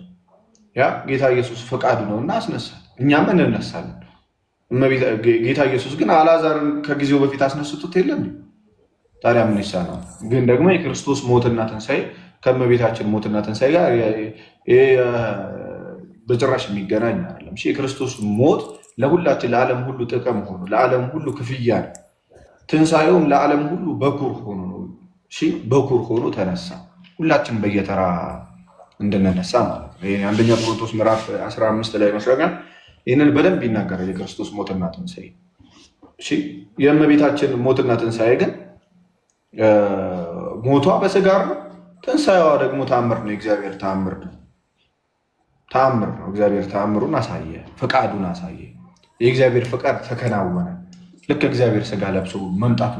ያ ጌታ ኢየሱስ ፈቃዱ ነውና አስነሳት። እኛም እንነሳለን። ጌታ ኢየሱስ ግን አልዓዛርን ከጊዜው በፊት አስነስቶት የለም። ታዲያ ምን ይሳናል? ግን ደግሞ የክርስቶስ ሞትና ትንሣኤ ከእመቤታችን ሞትና ትንሣኤ ጋር በጭራሽ የሚገናኝ አይደለም። የክርስቶስ ሞት ለሁላችን ለዓለም ሁሉ ጥቅም ሆኖ ለዓለም ሁሉ ክፍያ ነው። ትንሣኤውም ለዓለም ሁሉ በኩር ሆኖ ነው። በኩር ሆኖ ተነሳ። ሁላችን በየተራ እንድንነሳ ማለት ነው። ይሄ አንደኛ ቆሮንቶስ ምዕራፍ 15 ላይ ይመስለኛል ይህንን በደንብ ይናገራል፣ የክርስቶስ ሞትና ትንሣኤ። እሺ የእመቤታችን ሞትና ትንሣኤ ግን ሞቷ በስጋ ነው፣ ትንሣኤዋ ደግሞ ተአምር ነው፣ የእግዚአብሔር ተአምር ነው። ተአምር ነው። እግዚአብሔር ተአምሩን አሳየ፣ ፈቃዱን አሳየ። የእግዚአብሔር ፈቃድ ተከናወነ። ልክ እግዚአብሔር ስጋ ለብሶ መምጣቱ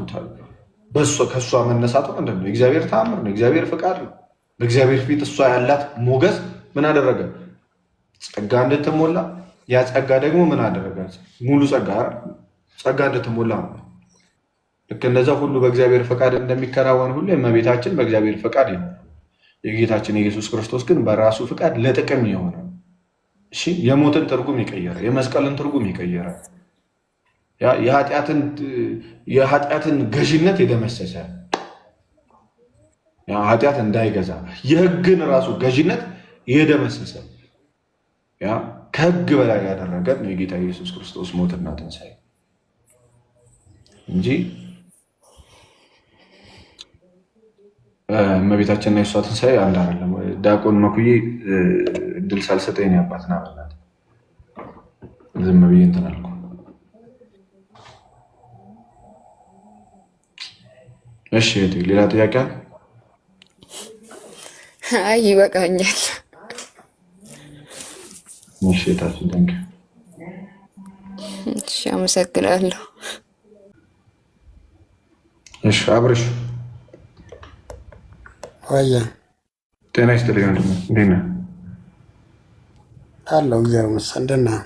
ከእሷ መነሳቱ ምንድን ነው? የእግዚአብሔር ተአምር ነው፣ የእግዚአብሔር ፈቃድ ነው። በእግዚአብሔር ፊት እሷ ያላት ሞገስ ምን አደረገ? ጸጋ እንድትሞላ። ያ ጸጋ ደግሞ ምን አደረገ? ሙሉ ጸጋ እንድትሞላ ነው። ልክ እንደዛ ሁሉ በእግዚአብሔር ፈቃድ እንደሚከናወን ሁሉ የእመቤታችን በእግዚአብሔር ፈቃድ ይሆናል። የጌታችን የኢየሱስ ክርስቶስ ግን በራሱ ፈቃድ ለጥቅም የሆነ እሺ፣ የሞትን ትርጉም የቀየረ የመስቀልን ትርጉም የቀየረ የኃጢአትን ገዥነት የደመሰሰ ኃጢአት እንዳይገዛ የሕግን ራሱ ገዥነት የደመሰሰ ከሕግ በላይ ያደረገ ነው የጌታ ኢየሱስ ክርስቶስ ሞትና ትንሣኤ እንጂ እመቤታችንና የእሷ ትንሣኤ አንድ አይደለም። ዲያቆን መኩዬ እድል ሳልሰጠኝ አባትና በላት ዝም ብዬ እንትን አልኩ። እሺ ሌላ ጥያቄ? አይ ይበቃኛል። እሺ ታችን ደንክ እሺ አመሰግናለሁ። እሺ አብርሽ ወያ ጤና ይስጥልኝ ወንድሜ፣ እንዴት ነህ? አለሁ እግዚአብሔር ይመስገን። እንደት ነህ?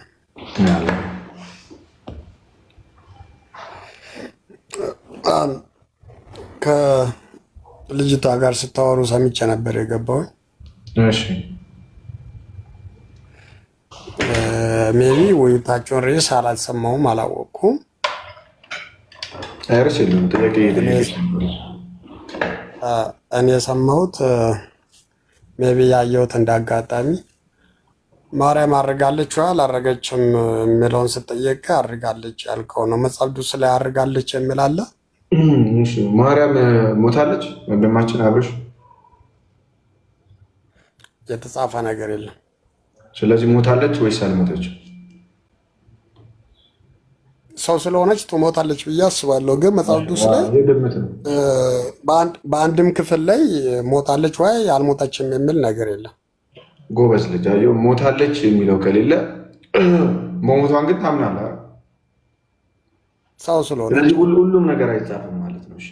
ከልጅቷ ጋር ስታወሩ ሰምቼ ነበር የገባሁኝ። እሺ ሜቢ ውይይታቸውን ርዕስ አላልሰማሁም፣ አላወቅኩም። ርዕስ የለም ጥያቄ እኔ የሰማሁት ሜቢ ያየሁት እንዳጋጣሚ ማርያም አድርጋለች ወይ አላረገችም የሚለውን ስጠየቅ አድርጋለች ያልከው ነው። መጽሐፍ ቅዱስ ላይ አድርጋለች የሚል አለ? ማርያም ሞታለች ወንድማችን አብርሽ? የተጻፈ ነገር የለም። ስለዚህ ሞታለች ወይስ አልሞተችም? ሰው ስለሆነች ትሞታለች ብዬ አስባለሁ። ግን መጽሐፍ ቅዱስ ላይ በአንድም ክፍል ላይ ሞታለች ወይ አልሞተችም የሚል ነገር የለም። ጎበዝ ልጅ አየሁ። ሞታለች የሚለው ከሌለ መሞቷን ግን ታምናለህ ሰው ስለሆነ። ስለዚህ ሁሉም ነገር አይጻፍም ማለት ነው። እሺ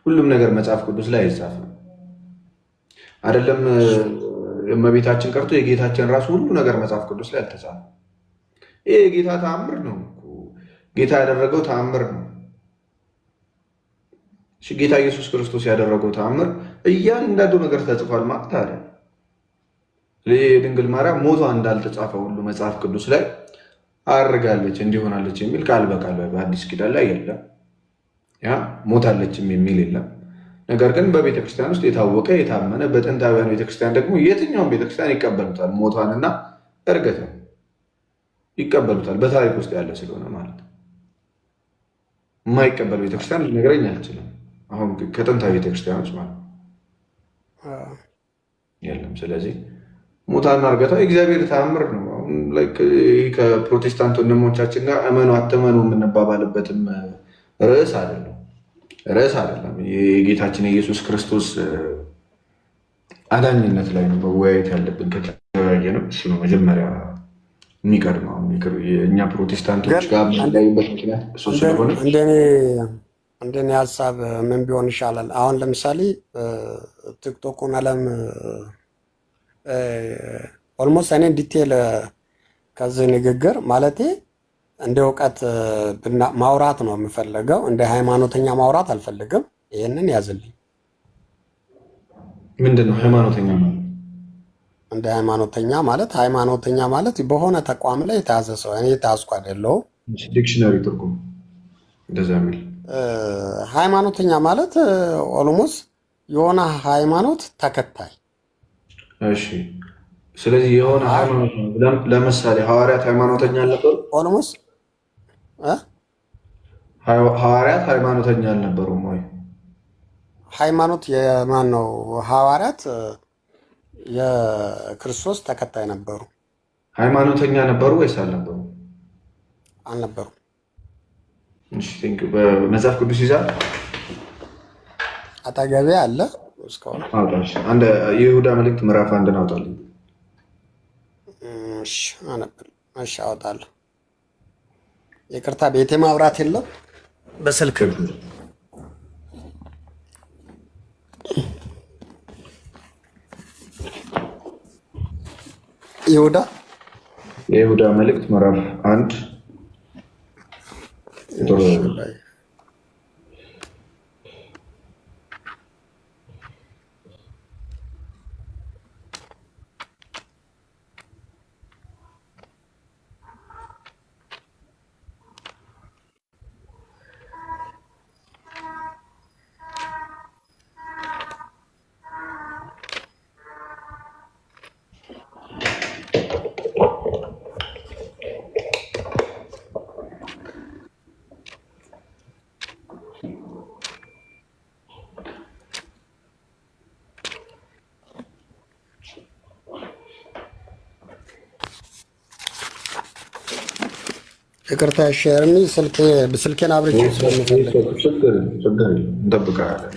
ሁሉም ነገር መጽሐፍ ቅዱስ ላይ አይጻፍም። አይደለም እመቤታችን ቀርቶ የጌታችን ራሱ ሁሉ ነገር መጽሐፍ ቅዱስ ላይ አልተጻፈም። ይሄ የጌታ ተአምር ነው። ጌታ ያደረገው ተአምር ነው። ጌታ ኢየሱስ ክርስቶስ ያደረገው ተአምር እያንዳንዱ ነገር ተጽፏል ማለት አይደል? ድንግል ማርያም ሞቷ እንዳልተጻፈ ሁሉ መጽሐፍ ቅዱስ ላይ አርጋለች እንዲሆናለች የሚል ቃል በቃል በአዲስ ኪዳን ላይ የለም። ሞታለችም የሚል የለም። ነገር ግን በቤተክርስቲያን ውስጥ የታወቀ የታመነ በጥንታውያን ቤተክርስቲያን ደግሞ የትኛውም ቤተክርስቲያን ይቀበሉታል። ሞቷንና እርገትን ይቀበሉታል። በታሪክ ውስጥ ያለ ስለሆነ ማለት ነው። የማይቀበል ቤተክርስቲያን ሊነግረኝ አልችልም። አሁን ከጥንታዊ ቤተክርስቲያኖች ማለት የለም። ስለዚህ ሞታና እርገቷ የእግዚአብሔር ተአምር ነው። አሁን ከፕሮቴስታንት ወንድሞቻችን ጋር እመኑ አትመኑ የምንባባልበትም ርዕስ አይደለም። የጌታችን የኢየሱስ ክርስቶስ አዳኝነት ላይ ነው መወያየት ያለብን። ከተወያየ ነው እሱ ነው መጀመሪያ የሚቀድመው። እኛ ፕሮቴስታንቶች ጋር የምንለያይበት ምክንያት እሱ ስለሆነ እንደኔ ሀሳብ ምን ቢሆን ይሻላል? አሁን ለምሳሌ ቲክቶኩን አለም ኦልሞስት እኔ ዲቴል ከዚህ ንግግር ማለቴ እንደ እውቀት ማውራት ነው የምፈልገው። እንደ ሃይማኖተኛ ማውራት አልፈልግም። ይህንን ያዝልኝ። ምንድን ነው ሃይማኖተኛ ማለት? እንደ ሃይማኖተኛ ማለት በሆነ ተቋም ላይ የተያዘ ሰው። እኔ የተያዝኩ አይደለሁም። ዲክሽነሪ ትርጉም እንደዛ የሚል ሃይማኖተኛ ማለት ኦልሞስት የሆነ ሃይማኖት ተከታይ። እሺ ስለዚህ የሆነ ሃይማኖት ለምሳሌ ሐዋርያት ሃይማኖተኛ አልነበሩ? ኦልሞስት ሐዋርያት ሃይማኖተኛ አልነበሩም ወይ? ሃይማኖት የማን ነው? ሐዋርያት የክርስቶስ ተከታይ ነበሩ። ሃይማኖተኛ ነበሩ ወይስ አልነበሩ? አልነበሩ። እሺ ቴንክ ዩ። በመጽሐፍ ቅዱስ ይዛል አጠገቤ አለ። እስካሁን አውጣሽ። አንድ የይሁዳ መልእክት ምዕራፍ 1 አውጣልኝ። እሺ አነብል። እሺ አወጣለሁ። ይቅርታ ቤቴ ማብራት የለም። በስልክ የይሁዳ መልእክት ምዕራፍ 1 ቁጥር ይቅርታ ሼርኒ ስልኬን አብርቼ ስለምፈልግ ችግር እንጠብቃለን።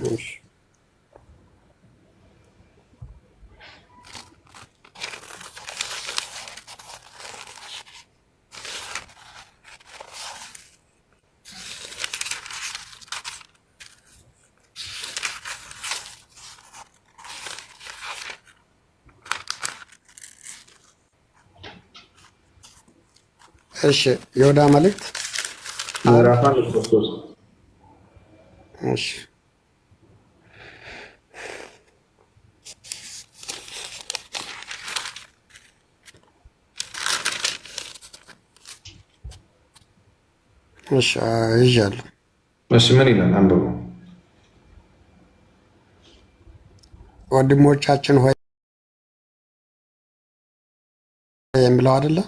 እሺ ይሁዳ መልእክት ምዕራፍ 1 ቁጥር 3 እሺ ይዣለሁ። እሺ ምን ይላል? አንብቡ። ወንድሞቻችን ሆይ የሚለው አይደለ?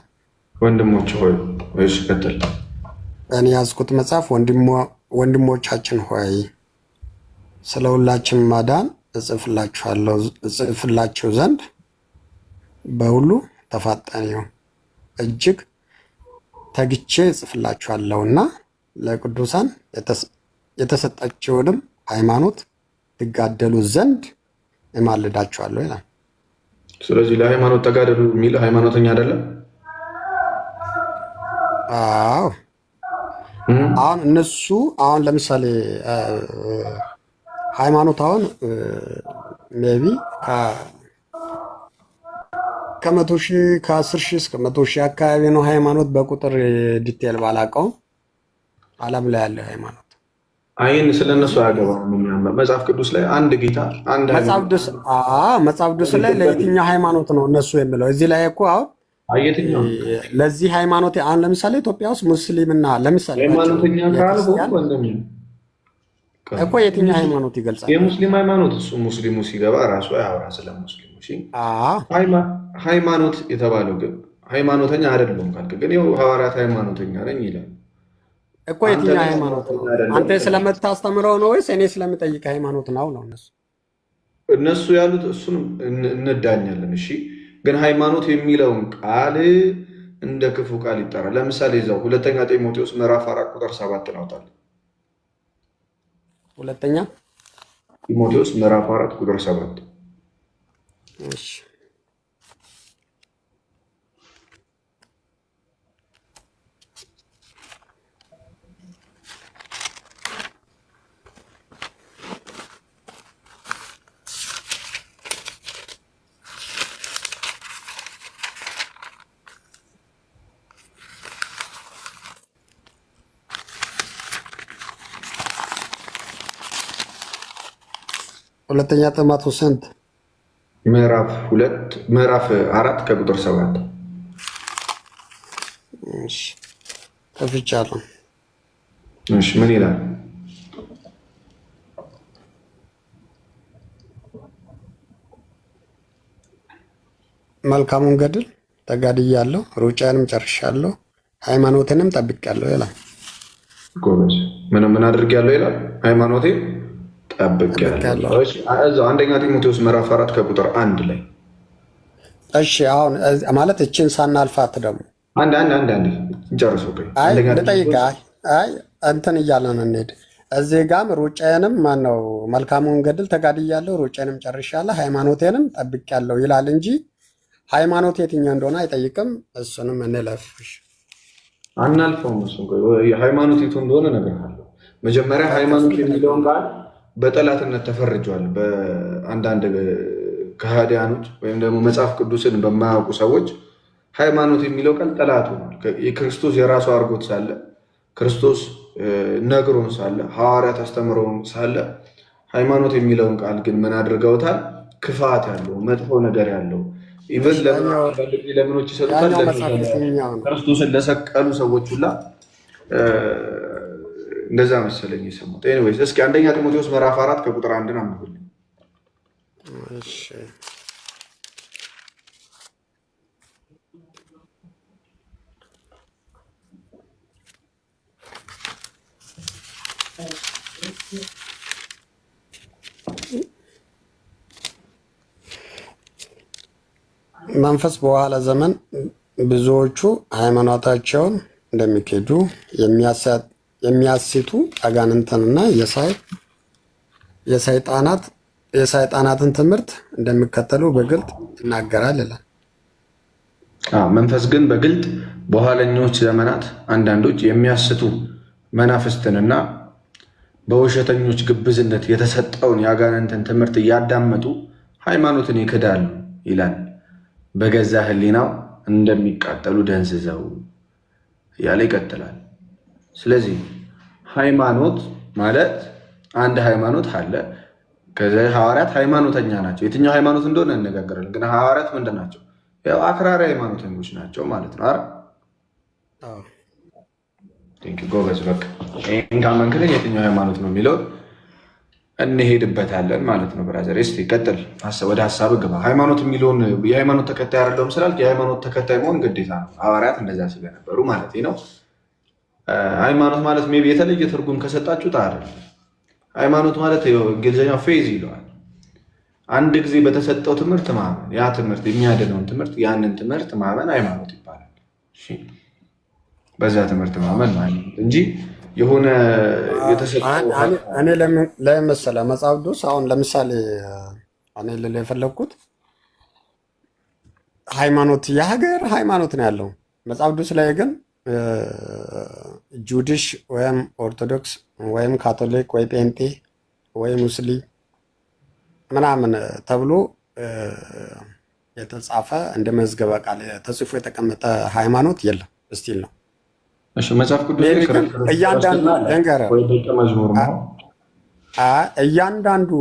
ወንድሞች ሆይ ወይስ ቀጥል? እኔ ያዝኩት መጽሐፍ ወንድሞቻችን ሆይ ስለ ሁላችን ማዳን እጽፍላችሁ ዘንድ በሁሉ ተፋጠኑ እጅግ ተግቼ እጽፍላችኋለሁና ለቅዱሳን የተሰጣችውንም ሃይማኖት ትጋደሉ ዘንድ እማልዳችኋለሁ ይላል። ስለዚህ ለሃይማኖት ተጋደሉ የሚል ሃይማኖተኛ አይደለም። አዎ አሁን እነሱ አሁን ለምሳሌ ሃይማኖት አሁን ሜቢ ከመቶ ሺህ ከ10 ሺህ እስከ 100 ሺህ አካባቢ ነው ሃይማኖት። በቁጥር ዲቴል ባላውቀውም ዓለም ላይ ያለ ሃይማኖት አይን ስለነሱ አያገባም። መጽሐፍ ቅዱስ ላይ አንድ ጌታ አንድ መጽሐፍ ቅዱስ ላይ ለየትኛው ሃይማኖት ነው እነሱ የሚለው? እዚህ ላይ እኮ አሁን የትኛው ለዚህ ሃይማኖት አሁን ለምሳሌ ኢትዮጵያ ውስጥ ሙስሊምና ለምሳሌ ሃይማኖተኛ ካልሆነ እኮ የትኛው ሃይማኖት ይገልጻል? የሙስሊም ሃይማኖት እሱ ሙስሊሙ ሲገባ ራሱ ያወራ ስለ ሙስሊሙ። ሃይማኖት የተባለው ግን ሃይማኖተኛ አይደለም ካልክ ግን ይኸው ሐዋርያት ሃይማኖተኛ ነኝ ይላል እኮ። የትኛው ሃይማኖት ነው? አንተ ስለምታስተምረው ነው ወይስ እኔ ስለምጠይቅ ሃይማኖት ነው? እነሱ ያሉት እሱን እንዳኛለን። እሺ ግን ሃይማኖት የሚለውን ቃል እንደ ክፉ ቃል ይጠራል። ለምሳሌ እዛው ሁለተኛ ጢሞቴዎስ ምዕራፍ 4 ቁጥር 7 እናውጣለን። ሁለተኛ ጢሞቴዎስ ምዕራፍ 4 ቁጥር 7 እሺ ሁለተኛ ጢሞቴዎስ ስንት? ምዕራፍ 4 ከቁጥር 7 እሺ ከፍቻለሁ። እሺ ምን ይላል? መልካሙን ገድል ተጋድያለሁ፣ ሩጫዬንም ጨርሻለሁ፣ ሃይማኖቴንም ጠብቄያለሁ ይላል። ጎበዝ። ምን አድርጌያለሁ ይላል? ሃይማኖቴን ጠብቄያለሁ። እሺ እዛው አንደኛ ጢሞቴዎስ ምዕራፍ 4 ከቁጥር 1 ላይ እሺ አሁን ማለት እችን ሳናልፋት ደግሞ አንድ ጨርሰው አይ ልጠይቅ አይ እንትን እያለን እንሄድ እዚህ ጋም ሩጫዬንም ማነው መልካሙን ገድል ተጋድያለሁ ሩጫዬንም ጨርሻለሁ ሃይማኖቴንም ጠብቄያለሁ ይላል እንጂ ሃይማኖት የትኛው እንደሆነ አይጠይቅም። እሱንም እንለፍሽ አናልፈውም። እሱ ሃይማኖት የቱ እንደሆነ እነግርሃለሁ። መጀመሪያ ሃይማኖት የሚለውን ቃል በጠላትነት ተፈርጇል በአንዳንድ ከሃዲያኖች ወይም ደግሞ መጽሐፍ ቅዱስን በማያውቁ ሰዎች ሃይማኖት የሚለው ቃል ጠላት ሆኗል። የክርስቶስ የራሱ አድርጎት ሳለ ክርስቶስ ነግሮን ሳለ ሐዋርያት አስተምረውን ሳለ ሃይማኖት የሚለውን ቃል ግን ምን አድርገውታል? ክፋት ያለው መጥፎ ነገር ያለው ኢቨን ለምኖች ይሰጡታል። ክርስቶስን ለሰቀሉ ሰዎች ሁላ እንደዛ መሰለኝ የሰሙት። ኤኒዌይስ እስኪ አንደኛ ጢሞቴዎስ ምዕራፍ 4 ከቁጥር 1 አንብቡልኝ። መንፈስ በኋላ ዘመን ብዙዎቹ ሃይማኖታቸውን እንደሚክዱ የሚያስቱ አጋንንትንና የሰይጣናትን ትምህርት እንደሚከተሉ በግልጥ ይናገራል ይላል። መንፈስ ግን በግልጥ በኋለኞች ዘመናት አንዳንዶች የሚያስቱ መናፍስትንና በውሸተኞች ግብዝነት የተሰጠውን የአጋንንትን ትምህርት እያዳመጡ ሃይማኖትን ይክዳሉ ይላል። በገዛ ሕሊናው እንደሚቃጠሉ ደንዝዘው እያለ ይቀጥላል። ስለዚህ ሃይማኖት ማለት አንድ ሃይማኖት አለ። ከዚያ ሐዋርያት ሃይማኖተኛ ናቸው። የትኛው ሃይማኖት እንደሆነ እንነጋገራለን። ግን ሐዋርያት ምንድን ናቸው? ያው አክራሪ ሃይማኖተኞች ናቸው ማለት ነው። ጎበዝ። በቃ ይህን ካመንክን የትኛው ሃይማኖት ነው የሚለውን እንሄድበታለን ማለት ነው። ብራዘር እስኪ ቀጥል፣ ወደ ሀሳብ ግባ። ሃይማኖት የሚለውን የሃይማኖት ተከታይ አይደለሁም ስላልክ የሃይማኖት ተከታይ መሆን ግዴታ ነው። ሐዋርያት እንደዛ ስለነበሩ ማለት ነው። ሃይማኖት ማለት ሜይ ቢ የተለየ ትርጉም ከሰጣችሁት አይደለም። ሃይማኖት ማለት እንግሊዝኛው ፌዝ ይለዋል። አንድ ጊዜ በተሰጠው ትምህርት ማመን፣ ያ ትምህርት የሚያድነውን ትምህርት ያንን ትምህርት ማመን ሃይማኖት ይባላል። በዛ ትምህርት ማመን ማለት እንጂ የሆነ እኔ ለምን መሰለህ መጽሐፍ ቅዱስ አሁን ለምሳሌ እኔ ልል የፈለግኩት ሃይማኖት የሀገር ሃይማኖት ነው ያለው መጽሐፍ ቅዱስ ላይ ግን ጁዲሽ ወይም ኦርቶዶክስ ወይም ካቶሊክ ወይ ጴንጤ ወይ ሙስሊም ምናምን ተብሎ የተጻፈ እንደ መዝገበ ቃል ተጽፎ የተቀመጠ ሃይማኖት የለም። እስቲል ነው መጽሐፍ ቅዱስ እያንዳንዱ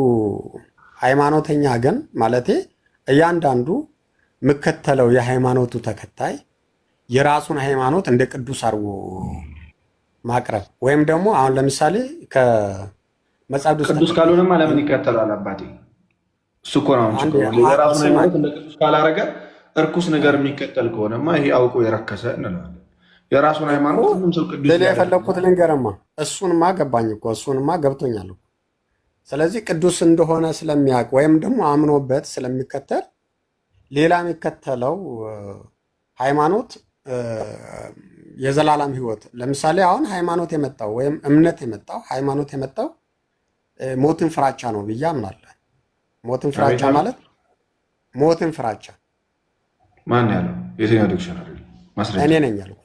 ሃይማኖተኛ ግን ማለቴ እያንዳንዱ የምከተለው የሃይማኖቱ ተከታይ የራሱን ሃይማኖት እንደ ቅዱስ አድርጎ ማቅረብ ወይም ደግሞ አሁን ለምሳሌ ከመጽሐፍ ቅዱስ ካልሆነማ ለምን ይከተላል? አባቴ እሱ እኮ ነው የራሱን ሃይማኖት እንደ ቅዱስ ካላረገ እርኩስ ነገር የሚከተል ከሆነማ ይሄ አውቆ የረከሰ እንለዋለን። የራሱን ሃይማኖት ሁሉም ሰው ቅዱስ ለኔ የፈለኩት ልንገርማ፣ እሱንማ ገባኝ እኮ እሱንማ ገብቶኛል። ስለዚህ ቅዱስ እንደሆነ ስለሚያውቅ ወይም ደግሞ አምኖበት ስለሚከተል ሌላ የሚከተለው ሃይማኖት የዘላለም ሕይወት ለምሳሌ አሁን ሃይማኖት የመጣው ወይም እምነት የመጣው ሃይማኖት የመጣው ሞትን ፍራቻ ነው ብዬ አምናለሁ። ሞትን ፍራቻ ማለት ሞትን ፍራቻ ማን ያለው? የትኛው ዲክሽነሪ? ማስረጃ እኔ ነኝ ያልኩት።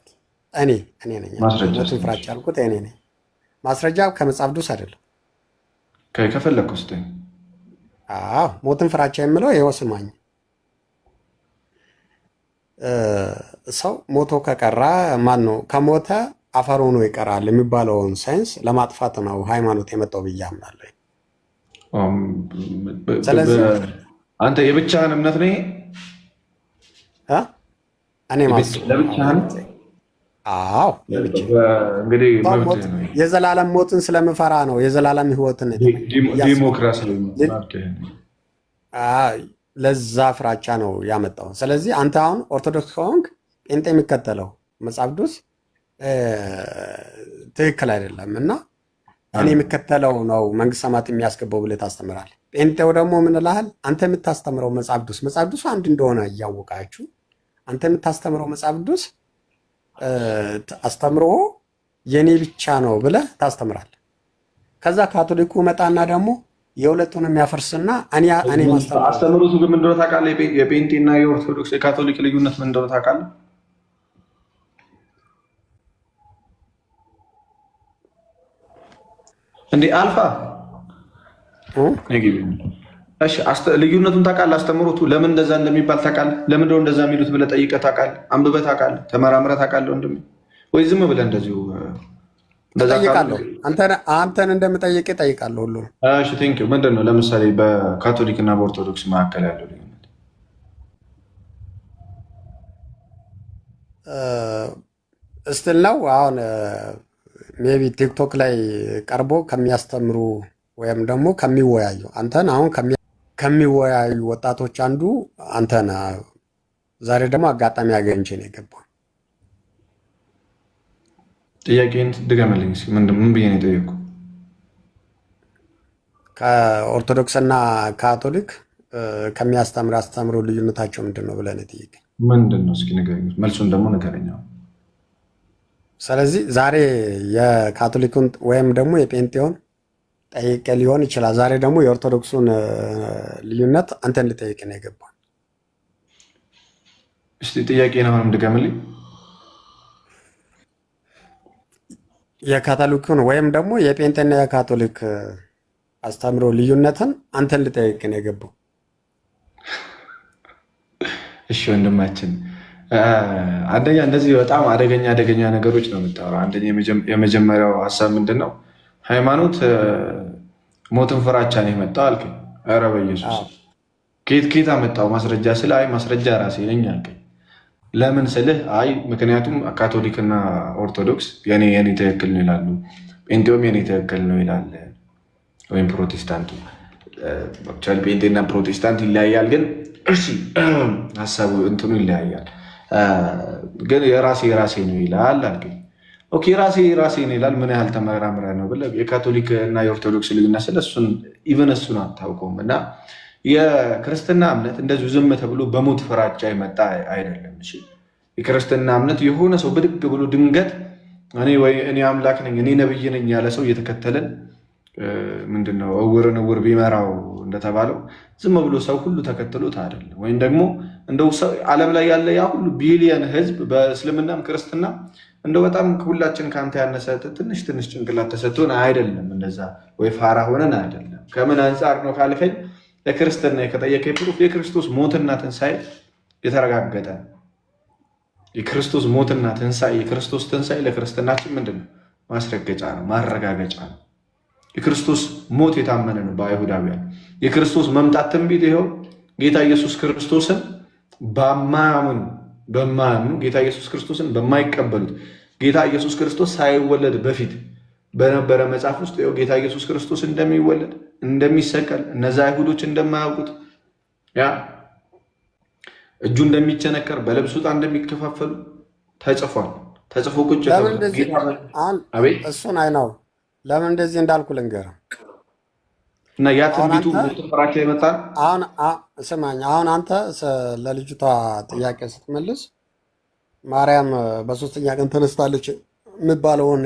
እኔ ነኝ ሞትን ፍራቻ ያልኩት እኔ ነኝ። ማስረጃ ከመጽሐፍ ቅዱስ አይደለም። ከፈለኩ ስትይ ሞትን ፍራቻ የምለው ይኸው ስማኝ፣ ሰው ሞቶ ከቀራ ማን ነው ከሞተ አፈር ሆኖ ይቀራል የሚባለውን ሳይንስ ለማጥፋት ነው ሃይማኖት የመጣው ብዬ አምናለሁ። ስለዚህ አንተ የብቻህን እምነት ነው ይሄ? እኔ ለብቻህን? አዎ እንግዲህ የዘላለም ሞትን ስለምፈራ ነው የዘላለም ሕይወትን ዲሞክራሲ ለዛ ፍራቻ ነው ያመጣው። ስለዚህ አንተ አሁን ኦርቶዶክስ ከሆንክ ጴንጤ የሚከተለው መጽሐፍ ቅዱስ ትክክል አይደለም እና እኔ የሚከተለው ነው መንግስት ሰማያት የሚያስገባው ብለህ ታስተምራለህ። ጴንጤው ደግሞ ምን እልሃል? አንተ የምታስተምረው መጽሐፍ ቅዱስ አንድ እንደሆነ እያወቃችሁ አንተ የምታስተምረው መጽሐፍ ቅዱስ አስተምሮ የኔ ብቻ ነው ብለህ ታስተምራለህ። ከዛ ካቶሊኩ መጣና ደግሞ የሁለቱን የሚያፈርስና እኔ ማስተምረው አስተምሮቱ ግን ምን እንደሆነ ታውቃለህ? የጴንጤና የኦርቶዶክስ የካቶሊክ ልዩነት ምን እንደሆነ ታውቃለህ? እንዴ አልፋ እሺ፣ ልዩነቱን ታውቃለህ? አስተምሮቱ ለምን እንደዛ እንደሚባል ታውቃለህ? ለምን እንደው እንደዛ የሚሉት ብለህ ጠይቀህ ታውቃለህ? አንብበህ ታውቃለህ? ተመራምረህ ታውቃለህ? ወንድሜ ወይ ዝም ብለህ እንደዚሁ ጠይቃለሁ? አንተን እንደምጠይቅ ጠይቃለሁ ሁሉ። እሺ ቴንክ ዩ። ምንድን ነው ለምሳሌ በካቶሊክ እና በኦርቶዶክስ መካከል ያለው ልዩነት? እስቲል ነው አሁን ሜቢ ቲክቶክ ላይ ቀርቦ ከሚያስተምሩ ወይም ደግሞ ከሚወያዩ አንተን አሁን ከሚወያዩ ወጣቶች አንዱ አንተን ዛሬ ደግሞ አጋጣሚ አገኝቼ ነው የገባው። ጥያቄን ድገምልኝ እስኪ። ምን ብዬ ነው የጠየኩህ? ከኦርቶዶክስና ካቶሊክ ከሚያስተምሩ ልዩነታቸው ምንድን ነው ብለህ ነው የጠየቀኝ። ምንድን ነው እስኪ ንገረኝ። መልሱን ደግሞ ንገረኝ። ስለዚህ ዛሬ የካቶሊኩን ወይም ደግሞ የጴንጤውን ጠይቄ ሊሆን ይችላል። ዛሬ ደግሞ የኦርቶዶክሱን ልዩነት አንተ እንድጠይቅ ነው የገባው። እስቲ ጥያቄን አሁንም ድገምልኝ። የካቶሊኩን ወይም ደግሞ የጴንጤና የካቶሊክ አስተምሮ ልዩነትን አንተን ልጠይቅ ነው የገባው። እሺ ወንድማችን፣ አንደኛ እንደዚህ በጣም አደገኛ ነገሮች ነው የምታወራው። አንደኛ የመጀመሪያው ሀሳብ ምንድን ነው? ሃይማኖት ሞትን ፍራቻ ነው የመጣው አልከኝ። ኧረ በኢየሱስ ከየት አመጣው ማስረጃ? ስለ አይ ማስረጃ ራሴ ነኝ አልከኝ። ለምን ስልህ አይ ምክንያቱም ካቶሊክና ኦርቶዶክስ የኔ ትክክል ነው ይላሉ፣ ጴንጤውም የኔ ትክክል ነው ይላል፣ ወይም ፕሮቴስታንቱ። ጴንጤና ፕሮቴስታንት ይለያያል፣ ግን እሺ ሀሳቡ እንትኑ ይለያያል፣ ግን የራሴ ነው ይላል አልከኝ። ኦኬ ራሴ ነው ይላል። ምን ያህል ተመራምረህ ነው ብለህ የካቶሊክ እና የኦርቶዶክስ ልዩነት ስለ እሱን አታውቀውም። እና የክርስትና እምነት እንደዚሁ ዝም ተብሎ በሞት ፍራቻ የመጣ አይደለም። እሺ የክርስትና እምነት የሆነ ሰው ብድግ ብሎ ድንገት እኔ አምላክ ነኝ እኔ ነብይ ነኝ ያለ ሰው እየተከተለን ምንድነው እውርን እውር ቢመራው እንደተባለው ዝም ብሎ ሰው ሁሉ ተከትሎት አይደለም። ወይም ደግሞ እንደው ዓለም ላይ ያለ ያ ሁሉ ቢሊየን ህዝብ በእስልምናም ክርስትና እንደው በጣም ሁላችን ከአንተ ያነሰ ትንሽ ጭንቅላት ተሰጥቶን አይደለም። እንደዛ ወይ ፋራ ሆነን አይደለም። ከምን አንጻር ነው ካልከኝ ለክርስትና ከጠየቀኝ ፕሩፍ የክርስቶስ ሞትና ትንሣኤ የተረጋገጠ የክርስቶስ ሞትና ትንሣኤ የክርስቶስ ትንሣኤ ለክርስትናችን ምንድን ነው? ማስረገጫ ነው፣ ማረጋገጫ ነው። የክርስቶስ ሞት የታመነ ነው በአይሁዳውያን። የክርስቶስ መምጣት ትንቢት ይኸው ጌታ ኢየሱስ ክርስቶስን በማያምኑ ጌታ ኢየሱስ ክርስቶስን በማይቀበሉት ጌታ ኢየሱስ ክርስቶስ ሳይወለድ በፊት በነበረ መጽሐፍ ውስጥ ይኸው ጌታ ኢየሱስ ክርስቶስ እንደሚወለድ እንደሚሰቀል እነዛ አይሁዶች እንደማያውቁት ያ እጁ እንደሚቸነከር በልብሱ ዕጣ እንደሚከፋፈሉ ተጽፏል። ተጽፎ ቁጭ እሱን አይነው ለምን እንደዚህ እንዳልኩ ልንገርህ እና ያ ትንቢቱ ፍራቻ ይመጣል። ስማኝ፣ አሁን አንተ ለልጅቷ ጥያቄ ስትመልስ ማርያም በሶስተኛ ቀን ተነስታለች የሚባለውን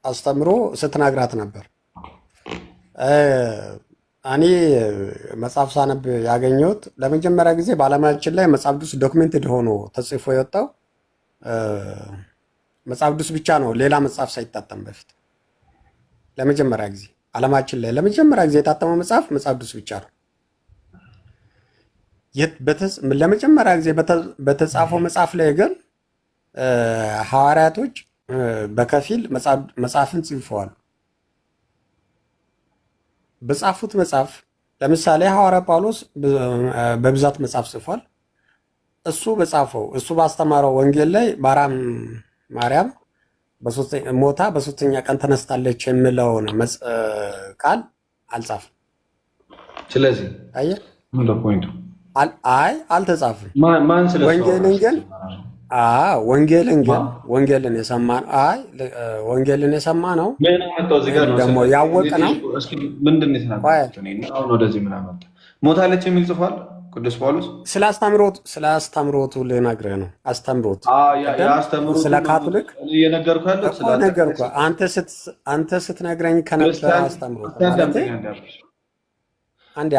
አስተምሮ ስትናግራት ነበር። እኔ መጽሐፍ ሳነብ ያገኘሁት ለመጀመሪያ ጊዜ በዓለማችን ላይ መጽሐፍ ቅዱስ ዶክሜንትድ ሆኖ ተጽፎ የወጣው መጽሐፍ ቅዱስ ብቻ ነው፣ ሌላ መጽሐፍ ሳይታተም በፊት ለመጀመሪያ ጊዜ ዓለማችን ላይ ለመጀመሪያ ጊዜ የታተመው መጽሐፍ ቅዱስ ብቻ ነው። ለመጀመሪያ ጊዜ በተጻፈው መጽሐፍ ላይ ግን ሐዋርያቶች በከፊል መጽሐፍን ጽፈዋል። በጻፉት መጽሐፍ ለምሳሌ ሐዋርያ ጳውሎስ በብዛት መጽሐፍ ጽፏል። እሱ ባስተማረው ወንጌል ላይ ማርያም ሞታ በሶስተኛ ቀን ተነስታለች የሚለውን ቃል አልጻፍም። ስለዚህ አልተጻፍም። ወንጌልን ግን ወንጌልን ግን ወንጌልን የሰማን ወንጌልን የሰማ ነው ምን አመጣው እዚህ ጋር ነው ደግሞ ያወቀ ነው። እስኪ ምንድን ነው የተናገሩት? እኔ አሁን ወደዚህ ምን አመጣ? ሞታለች የሚል ጽፏል ቅዱስ ጳውሎስ። ስለ አስተምሮቱ ልነግርህ ነው። አስተምሮት ስለ ካቶሊክ እየነገርኩህ ያለው ስለ ነገርኩህ። አንተ ስትነግረኝ ከነበረ አስተምሮት አንዴ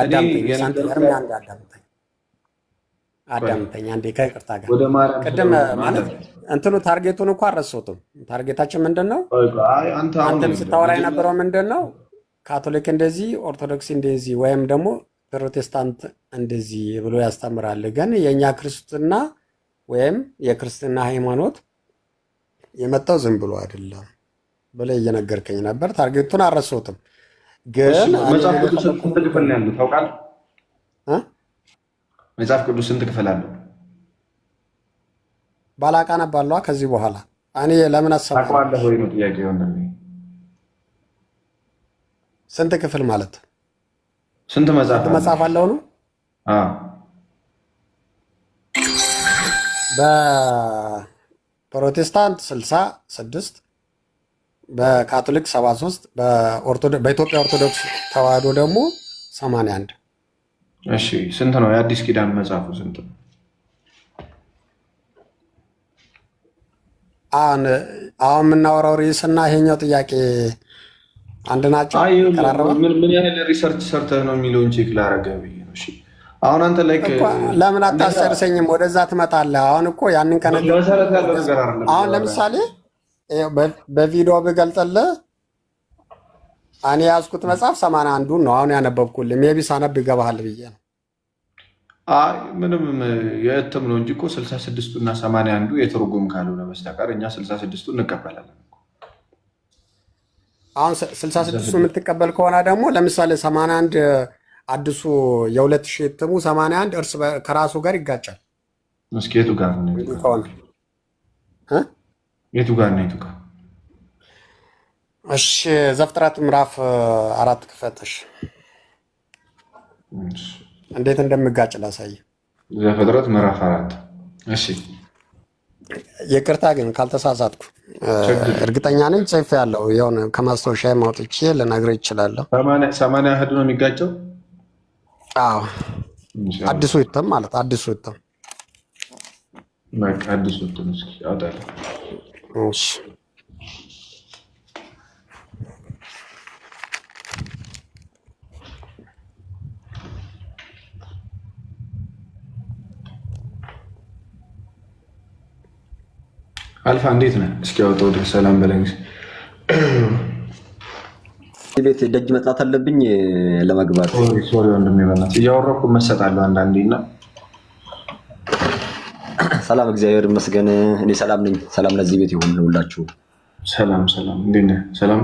አዳምጠኝ አንዴ ከይቅርታ ጋር ቅድም ማለት እንትኑ ታርጌቱን እኮ አልረሳሁትም። ታርጌታችን ምንድን ነው? አንተም ስታወራ የነበረው ምንድን ነው? ካቶሊክ እንደዚህ፣ ኦርቶዶክስ እንደዚህ ወይም ደግሞ ፕሮቴስታንት እንደዚህ ብሎ ያስተምራል። ግን የእኛ ክርስትና ወይም የክርስትና ሃይማኖት የመጣው ዝም ብሎ አይደለም ብለህ እየነገርከኝ ነበር። ታርጌቱን አልረሳሁትም። ግን መጽሐፍ ቅዱስ ስንት ክፍል ነው ያለው ታውቃለህ? መጽሐፍ ቅዱስ ስንት ክፍል አለው? ባላቃ ነባለዋ። ከዚህ በኋላ እኔ ለምን አሰብኩ አውቀዋለሁ ወይ ነው ጥያቄው። ስንት ክፍል ማለት ስንት መጽሐፍ አለው ነው? በፕሮቴስታንት 66፣ በካቶሊክ 73፣ በኢትዮጵያ ኦርቶዶክስ ተዋህዶ ደግሞ 81። እሺ ስንት ነው የአዲስ ኪዳን መጽሐፉ ስንት ነው? አሁን የምናወራው ርዕስና ይሄኛው ጥያቄ አንድ ናቸው? ምን ያህል ሪሰርች ሰርተህ ነው የሚለውን ቼክ ላደርገህ ብዬ ነው። እሺ አሁን አንተ ለምን አታሰርሰኝም? ወደዛ ትመጣለህ። አሁን እኮ ያንን አሁን ለምሳሌ በቪዲዮ ብገልጽልህ እኔ የያዝኩት መጽሐፍ 81ዱን ነው አሁን ያነበብኩልህ። ሜቢ ሳነብ ይገባሃል ብዬ ነው። ምንም የእትም ነው እንጂ እኮ 66ቱ እና 81ዱ የትርጉም ካልሆነ በስተቀር እኛ 66ቱ እንቀበላለን። አሁን 66ቱ የምትቀበል ከሆነ ደግሞ ለምሳሌ 81 አዲሱ የ2000 እትሙ 81 እርስ ከራሱ ጋር ይጋጫል። እስኪ የቱ ጋር ነው? የቱ ጋር ነው? እሺ ዘፍጥረት ምዕራፍ 4 ክፈትሽ። እንዴት እንደምጋጭ ላሳይ። ዘፍጥረት ምዕራፍ 4 እሺ። ይቅርታ ግን ካልተሳሳትኩ እርግጠኛ ነኝ ጽፌ ያለው የሆነ ከማስታወሻ ማውጥቼ ልነግርህ እችላለሁ። 81 ነው የሚጋጨው? አዎ አዲሱ ይተም ማለት አዲሱ ይተም በቃ አዲሱ ይተም እስኪ አውጣለሁ። እሺ አልፋ እንዴት ነህ? እስኪ አውጣው ድረስ ሰላም በለኝ። ቤት ደጅ መጥናት አለብኝ ለመግባት። ሶሪ ወንድሜ በእናትህ እያወራሁ እኮ መሰጣለሁ አንዳንዴ እና ሰላም እግዚአብሔር ይመስገን እኔ ሰላም ነኝ። ሰላም ለዚህ ቤት ይሁን ሁላችሁ። ሰላም እንዴት ነህ? ሰላም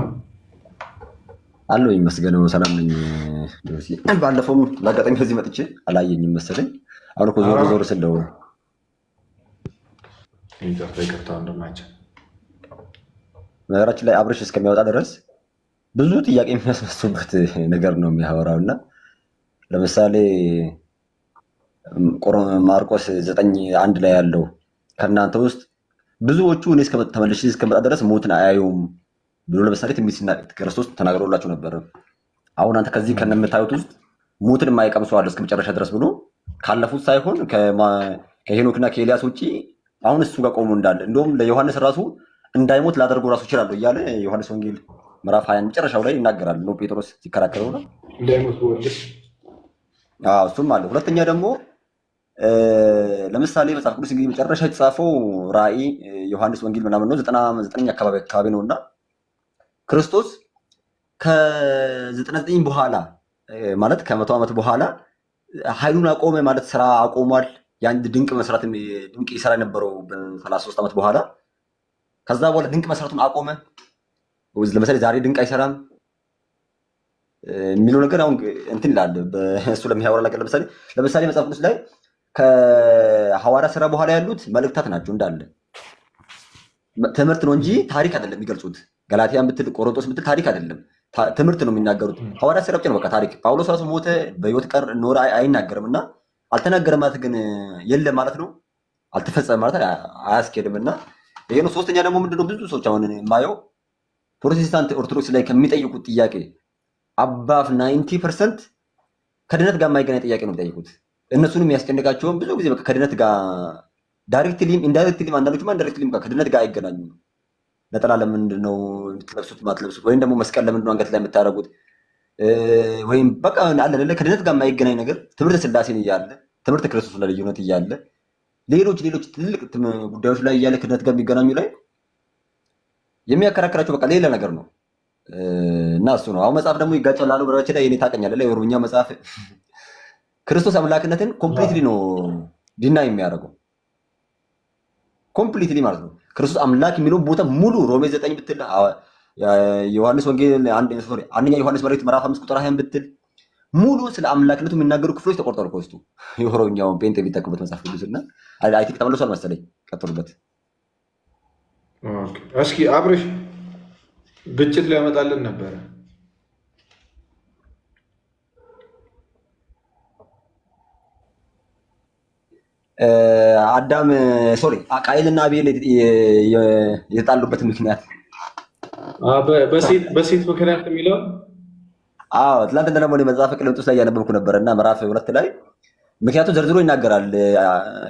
አለው ይመስገነው ሰላም ነኝ። ባለፈውም ለአጋጣሚ ከዚህ መጥቼ አላየኝም መሰለኝ። አሁን እኮ ዞር ስለው ይቅርታ ወንድማችን ነገራችን ላይ አብርሽ እስከሚያወጣ ድረስ ብዙ ጥያቄ የሚያስነሱበት ነገር ነው የሚያወራው እና ለምሳሌ ማርቆስ 9:1 ላይ ያለው ከእናንተ ውስጥ ብዙዎቹ እኔ ተመልሼ እስከመጣ ድረስ ሞትን አያዩም ብሎ ለምሳሌ ትንቢት ክርስቶስ ተናግሮላችሁ ነበር። አሁን አንተ ከዚህ ከነምታዩት ውስጥ ሞትን የማይቀምሱ አለ እስከ መጨረሻ ድረስ ብሎ ካለፉት ሳይሆን ከሄኖክና ከኤልያስ ውጪ አሁን እሱ ጋር ቆሞ እንዳለ እንደውም ለዮሐንስ ራሱ እንዳይሞት ላደርገው ራሱ ይችላል እያለ ዮሐንስ ወንጌል ምዕራፍ 20 መጨረሻው ላይ ይናገራል። ነው ጴጥሮስ ሲከራከረው ነው እንዳይሞት ወልስ እሱም አለ። ሁለተኛ ደግሞ ለምሳሌ መጽሐፍ ቅዱስ እንግዲህ መጨረሻ የተጻፈው ራእይ ዮሐንስ ወንጌል ምናምን ነው 99 አካባቢ ነውና ክርስቶስ ከ99 በኋላ ማለት ከ100 ዓመት በኋላ ኃይሉን አቆመ ማለት ስራ አቆሟል። ያን ድንቅ መስራት ድንቅ ይሰራ የነበረው በ33 ዓመት በኋላ ከዛ በኋላ ድንቅ መስራቱን አቆመ። ለምሳሌ ዛሬ ድንቅ አይሰራም የሚለው ነገር አሁን እንትን ይላል በእሱ ለሚያወራ ነገር ለምሳሌ መጽሐፍ ቅዱስ ላይ ከሐዋርያ ስራ በኋላ ያሉት መልእክታት ናቸው እንዳለ ትምህርት ነው እንጂ ታሪክ አይደለም የሚገልጹት። ገላትያን ብትል ቆሮንቶስ ብትል ታሪክ አይደለም ትምህርት ነው የሚናገሩት። ሐዋርያ ስራ ብቻ ነው በቃ ታሪክ። ጳውሎስ ራሱ ሞተ በህይወት ቀር ኖረ አይናገርም እና አልተናገረም ማለት ግን የለም ማለት ነው። አልተፈጸመም ማለት አያስኬድም። እና ይሄ ነው። ሶስተኛ ደግሞ ምንድነው ብዙ ሰዎች አሁን የማየው ፕሮቴስታንት ኦርቶዶክስ ላይ ከሚጠይቁት ጥያቄ አባፍ 90% ከድነት ጋር የማይገናኝ ጥያቄ ነው የሚጠይቁት። እነሱንም የሚያስጨንቃቸውን ብዙ ጊዜ በቃ ከድነት ጋር ዳይሬክትሊም ኢንዳይሬክትሊም አንዳንዶችማ ኢንዳይሬክትሊም ከድነት ጋር አይገናኙም። ነጠላ ለምንድን ነው የምትለብሱት ማትለብሱት? ወይም ደግሞ መስቀል ለምንድን ነው አንገት ላይ የምታደርጉት? ወይም በቃ አለ ከድነት ጋር የማይገናኝ ነገር ትምህርት ስላሴን እያለ ትምህርት ክርስቶስ ለልዩነት እያለ ሌሎች ትልልቅ ጉዳዮች ላይ እያለ ከድነት ጋር የሚገናኙ ላይ የሚያከራክራቸው በቃ ሌላ ነገር ነው። እና እሱ ነው። አሁን መጽሐፍ ደግሞ ይጋጫል አሉ በራችን ላይ እኔ ታውቀኛለህ፣ የኦሮምኛ መጽሐፍ ክርስቶስ አምላክነትን ኮምፕሊትሊ ነው ዲና የሚያደርገው ኮምፕሊትሊ ማለት ነው። ክርስቶስ አምላክ የሚለው ቦታ ሙሉ ሮሜ 9 ብትል ዮሐንስ ወንጌል አንደኛ ዮሐንስ ምዕራፍ 5 ቁጥር 20 ብትል ሙሉ ስለ አምላክነቱ የሚናገሩ ክፍሎች ተቆርጠዋል ከውስጡ። የኦሮምኛውን ጴንጤ የሚጠቀሙበት መጽሐፍ ቅዱስና አይ ቲንክ ተመልሷል መሰለኝ። ቀጥሉበት እስኪ። አብርሽ ግጭት ሊያመጣልን ነበረ። አዳም ቃየልና አቤል የተጣሉበት ምክንያት በሴት ምክንያት የሚለው ትላንትና ደግሞ መጽሐፈ ቀለሚንጦስ ላይ እያነበብኩ ነበረ እና ምዕራፍ 2 ላይ ምክንያቱም ዘርዝሮ ይናገራል።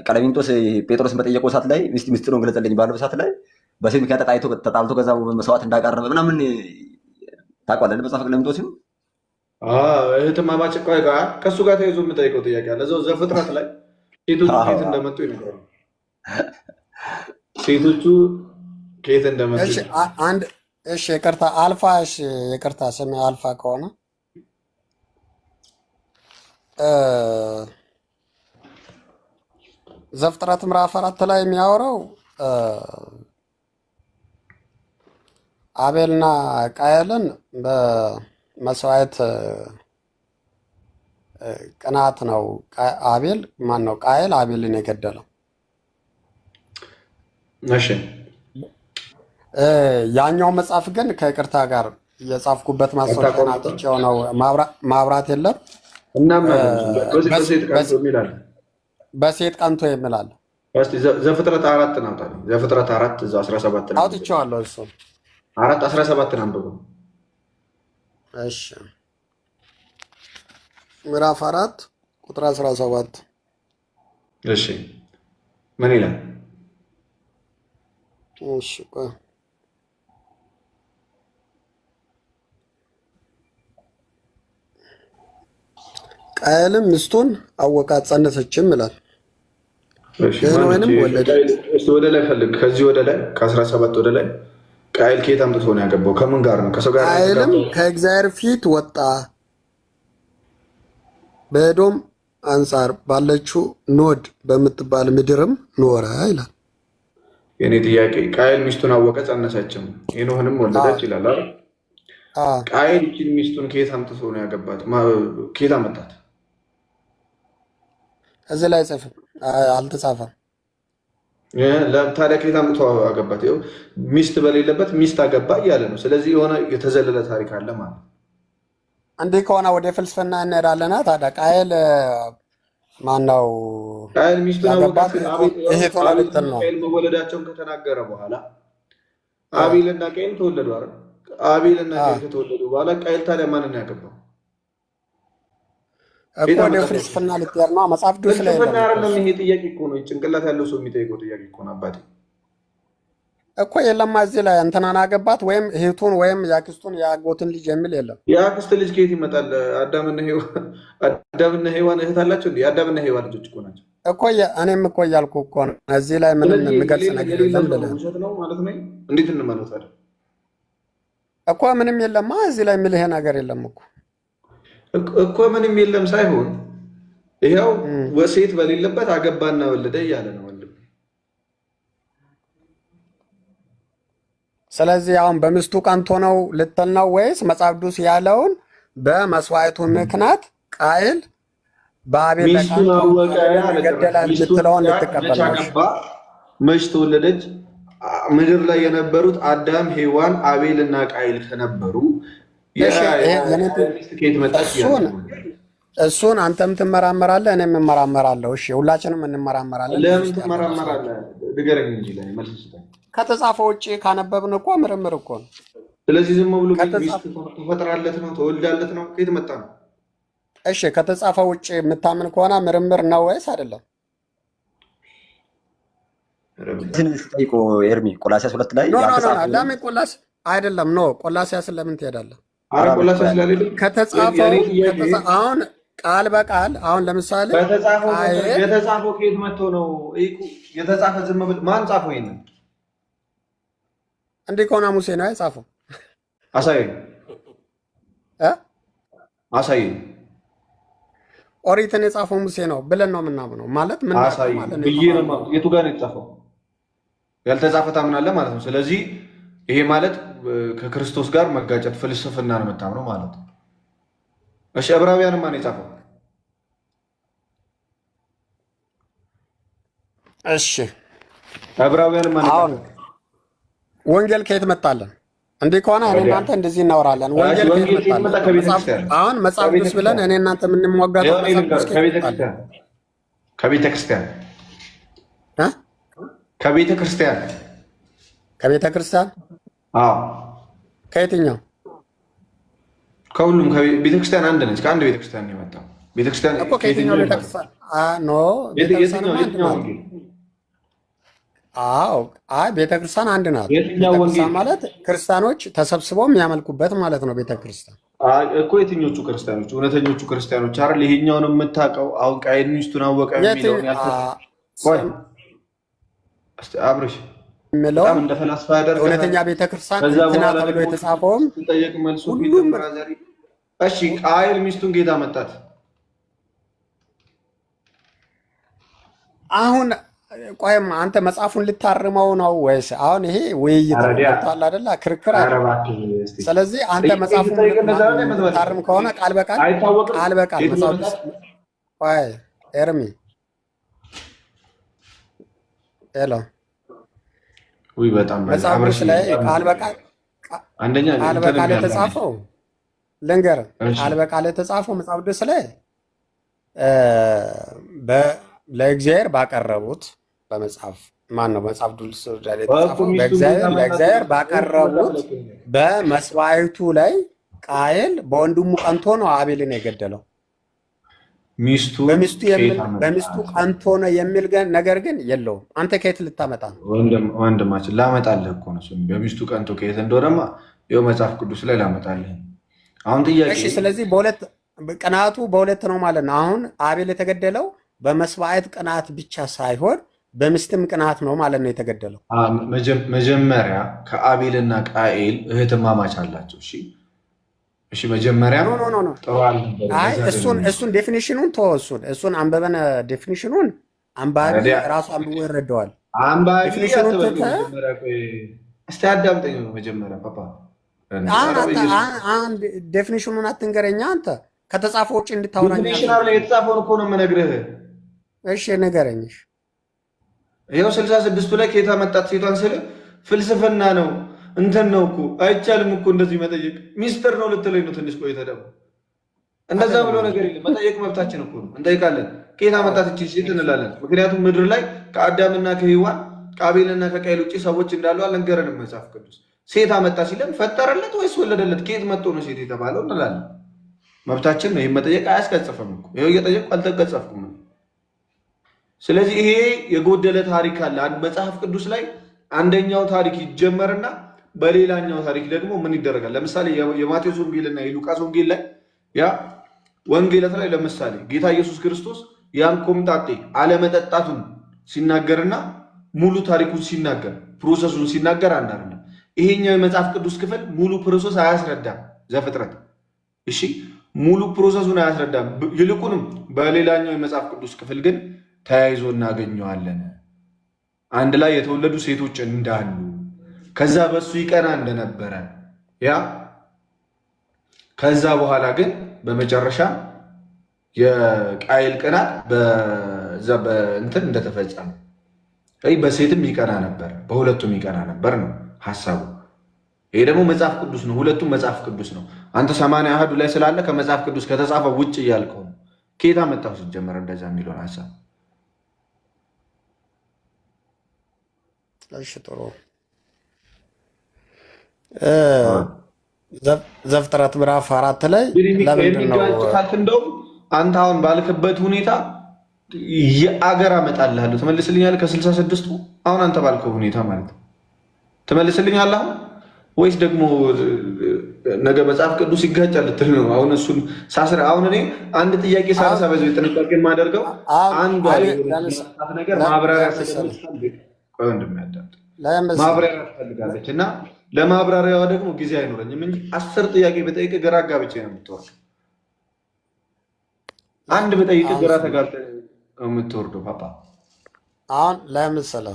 ቀለሚንጦስ ጴጥሮስን በጠየቀው ሰዓት ላይ ምስጢሩን ገለጸልኝ ባለው ሰዓት ላይ በሴት ምክንያት ተጣልቶ ከዛ መስዋዕት እንዳቀረበ ምናምን ታውቃለህ። መጽሐፈ ቀለሚንጦስም እህትማማች ከእሱ ጋር ተይዞ የምጠይቀው ጥያቄ አለ። እዛው ዘፍጥረት ላይ ሴቶቹ ከየት እንደመጡ ይነግራሉ። ሴቶቹ ከየት እንደመጡ ይቅርታ አልፋ ይቅርታ ስሜ አልፋ ከሆነ ዘፍጥረት ምዕራፍ 4 ላይ የሚያወራው አቤልና ቃየልን በመስዋዕት ቅናት ነው። ቃየል አቤልን የገደለው። እሺ ያኛው መጽሐፍ ግን ከይቅርታ ጋር የጻፍኩበት ማስወጣናቸው ነው። ማብራት የለም እና በሴት ቀንቶ ይምላል። ዘፍጥረት 4 ነው። ዘፍጥረት 4 እዛው 17 ነው አውጥቼዋለሁ። እሱ 4:17 ነው አንብበው። እሺ ምዕራፍ 4 ቁጥር 17። እሺ ምን ይላል? እሺ ቃየልም ሚስቱን አወቃት ጸነሰችም ይላል። ወይንም ወለደች። ወደ ላይ ፈልግ። ከዚህ ወደ ላይ ከ17 ወደ ላይ ቃየል ከየት አምጥቶ ነው ያገባው? ከምን ጋር ነው? ከሰው ጋር። ቃየልም ከእግዚአብሔር ፊት ወጣ፣ በኤዶም አንጻር ባለችው ኖድ በምትባል ምድርም ኖረ ይላል። የኔ ጥያቄ ቃየል ሚስቱን አወቀ ጸነሰችም፣ ሄኖህንም ወለደች ይላል አይደል? ቃየል ይህችን ሚስቱን ከየት አምጥቶ ነው ያገባት? ከየት አመጣት? እዚህ ላይ አልተጻፈም። ታዲያ ከየት አምጥቶ አገባት? ይኸው ሚስት በሌለበት ሚስት አገባ እያለ ነው። ስለዚህ የሆነ የተዘለለ ታሪክ አለ ማለት ነው። እንዲህ ከሆነ ወደ ፍልስፍና እንሄዳለና ታዲያ ቃየል ማነው? ቃየል ሚስቱን አወቃት። ቃየል መወለዳቸውን ከተናገረ በኋላ አቤልና ቃየል ተወለዱ አይደል? አቤልና ቃየል ከተወለዱ በኋላ ቃየል ታዲያ ማንን ያገባው? እኮ ወደ ፍልስፍና ልትሄድ ነው። መጽሐፍ ቅዱስ ላይ አይደለም። ይሄ ጥያቄ እኮ ነው፣ ጭንቅላት ያለው ሰው የሚጠይቀው ጥያቄ እኮ ነው አባቴ። እኮ የለም እዚህ ላይ እንትናን አገባት ወይም እህቱን ወይም የአክስቱን የአጎትን ልጅ የሚል የለም። የአክስት ልጅ ከየት ይመጣል? አዳምና ሔዋን እህት አላቸው እንዴ? የአዳምና ሔዋን ልጆች እኮ ናቸው እኮ። እኔም እኮ እያልኩ እኮ ነው። እዚህ ላይ ምንም የምገልጽ ነገር የለም። ውሸት ነው ማለት ነው። እንዴት እንመለስ አይደል? እኮ ምንም የለማ እዚህ ላይ የሚልህ ነገር የለም እኮ ምንም የለም ሳይሆን ይኸው ወሴት በሌለበት አገባና ወለደ እያለ ነው። ስለዚህ አሁን በሚስቱ ቀንቶ ነው ልትል ነው ወይስ መጽሐፍ ቅዱስ ያለውን በመስዋዕቱ ምክንያት ቃየል በአቤል ገደላ ልትለውን ልትቀበል ነው? መች ተወለደች? ምድር ላይ የነበሩት አዳም፣ ሔዋን፣ አቤል እና ቃየል ከነበሩ እሱን አንተም ትመራመራለህ፣ እኔም እመራመራለሁ። እሺ ሁላችንም እንመራመራለን። ለምን ትመራመራለህ? ንገረኝ እንጂ ለኔ መልስ ስጠኝ። ከተጻፈው ውጭ ካነበብን እኮ ምርምር እኮ ነው። ስለዚህ ዝም ብሎ ሚስት ትፈጥራለት ነው ትወልዳለት ነው ከየት መጣ ነው? እሺ ከተጻፈው ውጭ የምታምን ከሆነ ምርምር ነው ወይስ አይደለም? ትንሽ ጠይቆ ኤርሚ ቆላሲያስ 2 ላይ ለምን ቆላስ አይደለም? ኖ ቆላሲያስን ለምን ትሄዳለህ? አረ ቆላሲያስ ላይ ከተጻፈው አሁን ቃል በቃል አሁን ለምሳሌ የተጻፈው ከየት መጥቶ ነው የተጻፈ? ዝም ብሎ ማን ጻፈው? ይሄንን እንዲህ ከሆነ ሙሴ ነው የጻፈው። አሳየኝ አሳየኝ። ኦሪትን የጻፈው ሙሴ ነው ብለን ነው የምናምነው። ማለት ምን ማለት ብዬ ነው? የቱ ጋር ነው የተጻፈው? ያልተጻፈ ታምናለህ ማለት ነው። ስለዚህ ይሄ ማለት ከክርስቶስ ጋር መጋጨት ፍልስፍና ነው የምታምነው ማለት ነው። እሺ ዕብራውያን ማን የጻፈው? እሺ ዕብራውያን ማን የጻፈው? ወንጌል ከየት መጣለን? እንዲህ ከሆነ እኔ እናንተ እንደዚህ እናወራለን። ወንጌል ከየት መጣለን? አሁን መጽሐፍ ቅዱስ ብለን እኔ እናንተ የምንሟጋተው ከቤተ ክርስቲያን ከቤተ ክርስቲያን ከቤተ ክርስቲያን። አዎ ከየትኛው? ከሁሉም ቤተ ክርስቲያን አንድ ነች። ከአንድ ቤተ ክርስቲያን ነው የመጣው። ቤተ ክርስቲያን እኮ ከየትኛው ቤተ ክርስቲያን? ኖ ቤተ ክርስቲያን አንድ ናት። አዎ አይ ቤተ ክርስቲያን አንድ ናት። ቤተክርስቲያን ማለት ክርስቲያኖች ተሰብስበው የሚያመልኩበት ማለት ነው። ቤተ ክርስቲያን እኮ የትኞቹ ክርስቲያኖች? እውነተኞቹ ክርስቲያኖች አይደል? ይሄኛውን የምታውቀው አሁን ቃየል ሚስቱን አወቀ የሚለውን አብርሽ የሚለው እንደ ፈላስፋ ያደርጋል። እውነተኛ ቤተ ክርስቲያን እንትና ተብሎ የተጻፈውም ሲጠየቅ መልሱ ሁሉም ብራዘሪ። እሺ ቃየል ሚስቱን ጌታ መጣት። አሁን ቆይም አንተ መጽሐፉን ልታርመው ነው ወይስ? አሁን ይሄ ውይይት ነው አይደል? ክርክር አለ። ስለዚህ አንተ መጽሐፉን ልታርም ከሆነ ቃል በቃል መጽሐፍ ቆይ ኤርሚ ሄሎ ወይ በጣም መጽሐፍ ላይ ቃል በቃል አንደኛ ቃል በቃል የተጻፈው ልንገርህ፣ ቃል በቃል የተጻፈው መጽሐፍ ቅዱስ ላይ ለእግዚአብሔር ባቀረቡት በመጽሐፍ ማን ነው? መጽሐፍ ቅዱስ ላይ የተጻፈው ለእግዚአብሔር ባቀረቡት በመስዋዕቱ ላይ ቃየል በወንድሙ ቀንቶ ነው አቤልን የገደለው። በሚስቱ ቀንቶ ነው የሚል ነገር ግን የለውም። አንተ ከየት ልታመጣ ነው? ወንድማችን ላመጣልህ እኮ ነው። በሚስቱ ቀንቶ ከየት እንደሆነማ ይኸው መጽሐፍ ቅዱስ ላይ ላመጣልህ። አሁን ጥያቄ እሺ፣ ስለዚህ ቅናቱ በሁለት ነው ማለት ነው። አሁን አቤል የተገደለው በመስዋዕት ቅናት ብቻ ሳይሆን በሚስትም ቅናት ነው ማለት ነው የተገደለው። መጀመሪያ ከአቤልና ቃኤል እህትማማች አላቸው። እሺ መጀመሪያ እሱን ዴፊኒሽኑን ተወው። እሱን አንበበን ዴፊኒሽኑን አንባቢ ራሱ አንብቦ ይረዳዋል። ዴፊኒሽኑን እስቲ አዳምጠኝ ነው መጀመሪያ ፓፓ። ዴፊኒሽኑን አትንገረኛ አንተ ከተጻፈው ውጭ እንድታወራኝ። የተጻፈውን እኮ ነው የምነግርህ። እሺ ንገረኝ። ይኸው 66ቱ ላይ ከየት መጣት ሴቷን ስል ፍልስፍና ነው እንትን ነው እኮ አይቻልም እኮ እንደዚህ መጠየቅ ሚስጥር ነው ልትለኝ ነው። ትንሽ ቆይተህ ደግሞ እንደዛ ብሎ ነገር የለም። መጠየቅ መብታችን እኮ ነው፣ እንጠይቃለን። ከየት መጣት እቺ ሴት እንላለን። ምክንያቱም ምድር ላይ ከአዳምና ከሔዋን ከአቤልና ከቃየል ውጭ ሰዎች እንዳሉ አልነገረንም መጽሐፍ ቅዱስ። ሴት አመጣ ሲለን ፈጠረለት ወይስ ወለደለት? ከየት መጥቶ ነው ሴት የተባለው እንላለን። መብታችን ነው። ይህም መጠየቅ አያስቀጽፍም እኮ። ይኸው እየጠየቅኩ አልተቀጸፍኩም። ስለዚህ ይሄ የጎደለ ታሪክ አለ መጽሐፍ ቅዱስ ላይ። አንደኛው ታሪክ ይጀመርና በሌላኛው ታሪክ ደግሞ ምን ይደረጋል? ለምሳሌ የማቴዎስ ወንጌልና የሉቃስ ወንጌል ላይ ያ ወንጌላት ላይ ለምሳሌ ጌታ ኢየሱስ ክርስቶስ ያን ኮምጣጤ አለመጠጣቱን ሲናገርና ሙሉ ታሪኩን ሲናገር ፕሮሰሱን ሲናገር አንድ አይደለም። ይሄኛው የመጽሐፍ ቅዱስ ክፍል ሙሉ ፕሮሰስ አያስረዳም። ዘፍጥረት እሺ ሙሉ ፕሮሰሱን አያስረዳም። ይልቁንም በሌላኛው የመጽሐፍ ቅዱስ ክፍል ግን ተያይዞ እናገኘዋለን። አንድ ላይ የተወለዱ ሴቶች እንዳሉ ከዛ በሱ ይቀና እንደነበረ ያ ከዛ በኋላ ግን በመጨረሻ የቃየል ቅናት በዛ በእንትን እንደተፈጸመ በሴትም ይቀና ነበር፣ በሁለቱም ይቀና ነበር ነው ሐሳቡ። ይሄ ደግሞ መጽሐፍ ቅዱስ ነው። ሁለቱም መጽሐፍ ቅዱስ ነው። አንተ 80 አሐዱ ላይ ስላለ ከመጽሐፍ ቅዱስ ከተጻፈው ውጭ እያልከው ነው። ከየት አመጣው ሲጀመር እንደዛ የሚለውን ሀሳብ? እሺ ጥሩ ዘፍጥረት ምዕራፍ 4 ላይ ለምንድን ነው እንደውም አንተ አሁን ባልክበት ሁኔታ የአገር አመጣልሃለሁ ትመልስልኛለህ? ከ66ቱ አሁን አንተ ባልከው ሁኔታ ማለት ነው ትመልስልኛለህ ወይስ ደግሞ ነገ መጽሐፍ ቅዱስ ይጋጫል ልትል ነው? አሁን እሱን ሳስረ አሁን እኔ አንድ ጥያቄ ሳነሳ በዚህ ጥንቃቄ የማደርገው አንዱ ነገር ማብራሪያ ስለምትፈልግ ማብራሪያ ትፈልጋለች እና ለማብራሪያዋ ደግሞ ጊዜ አይኖረኝም እንጂ 10 ጥያቄ በጠይቅ ግራ ጋብቼ ነው የምትወርደው። አንድ በጠይቅ ግራ ተጋብተህ ነው የምትወርደው። ፓፓ አሁን ለምሳሌ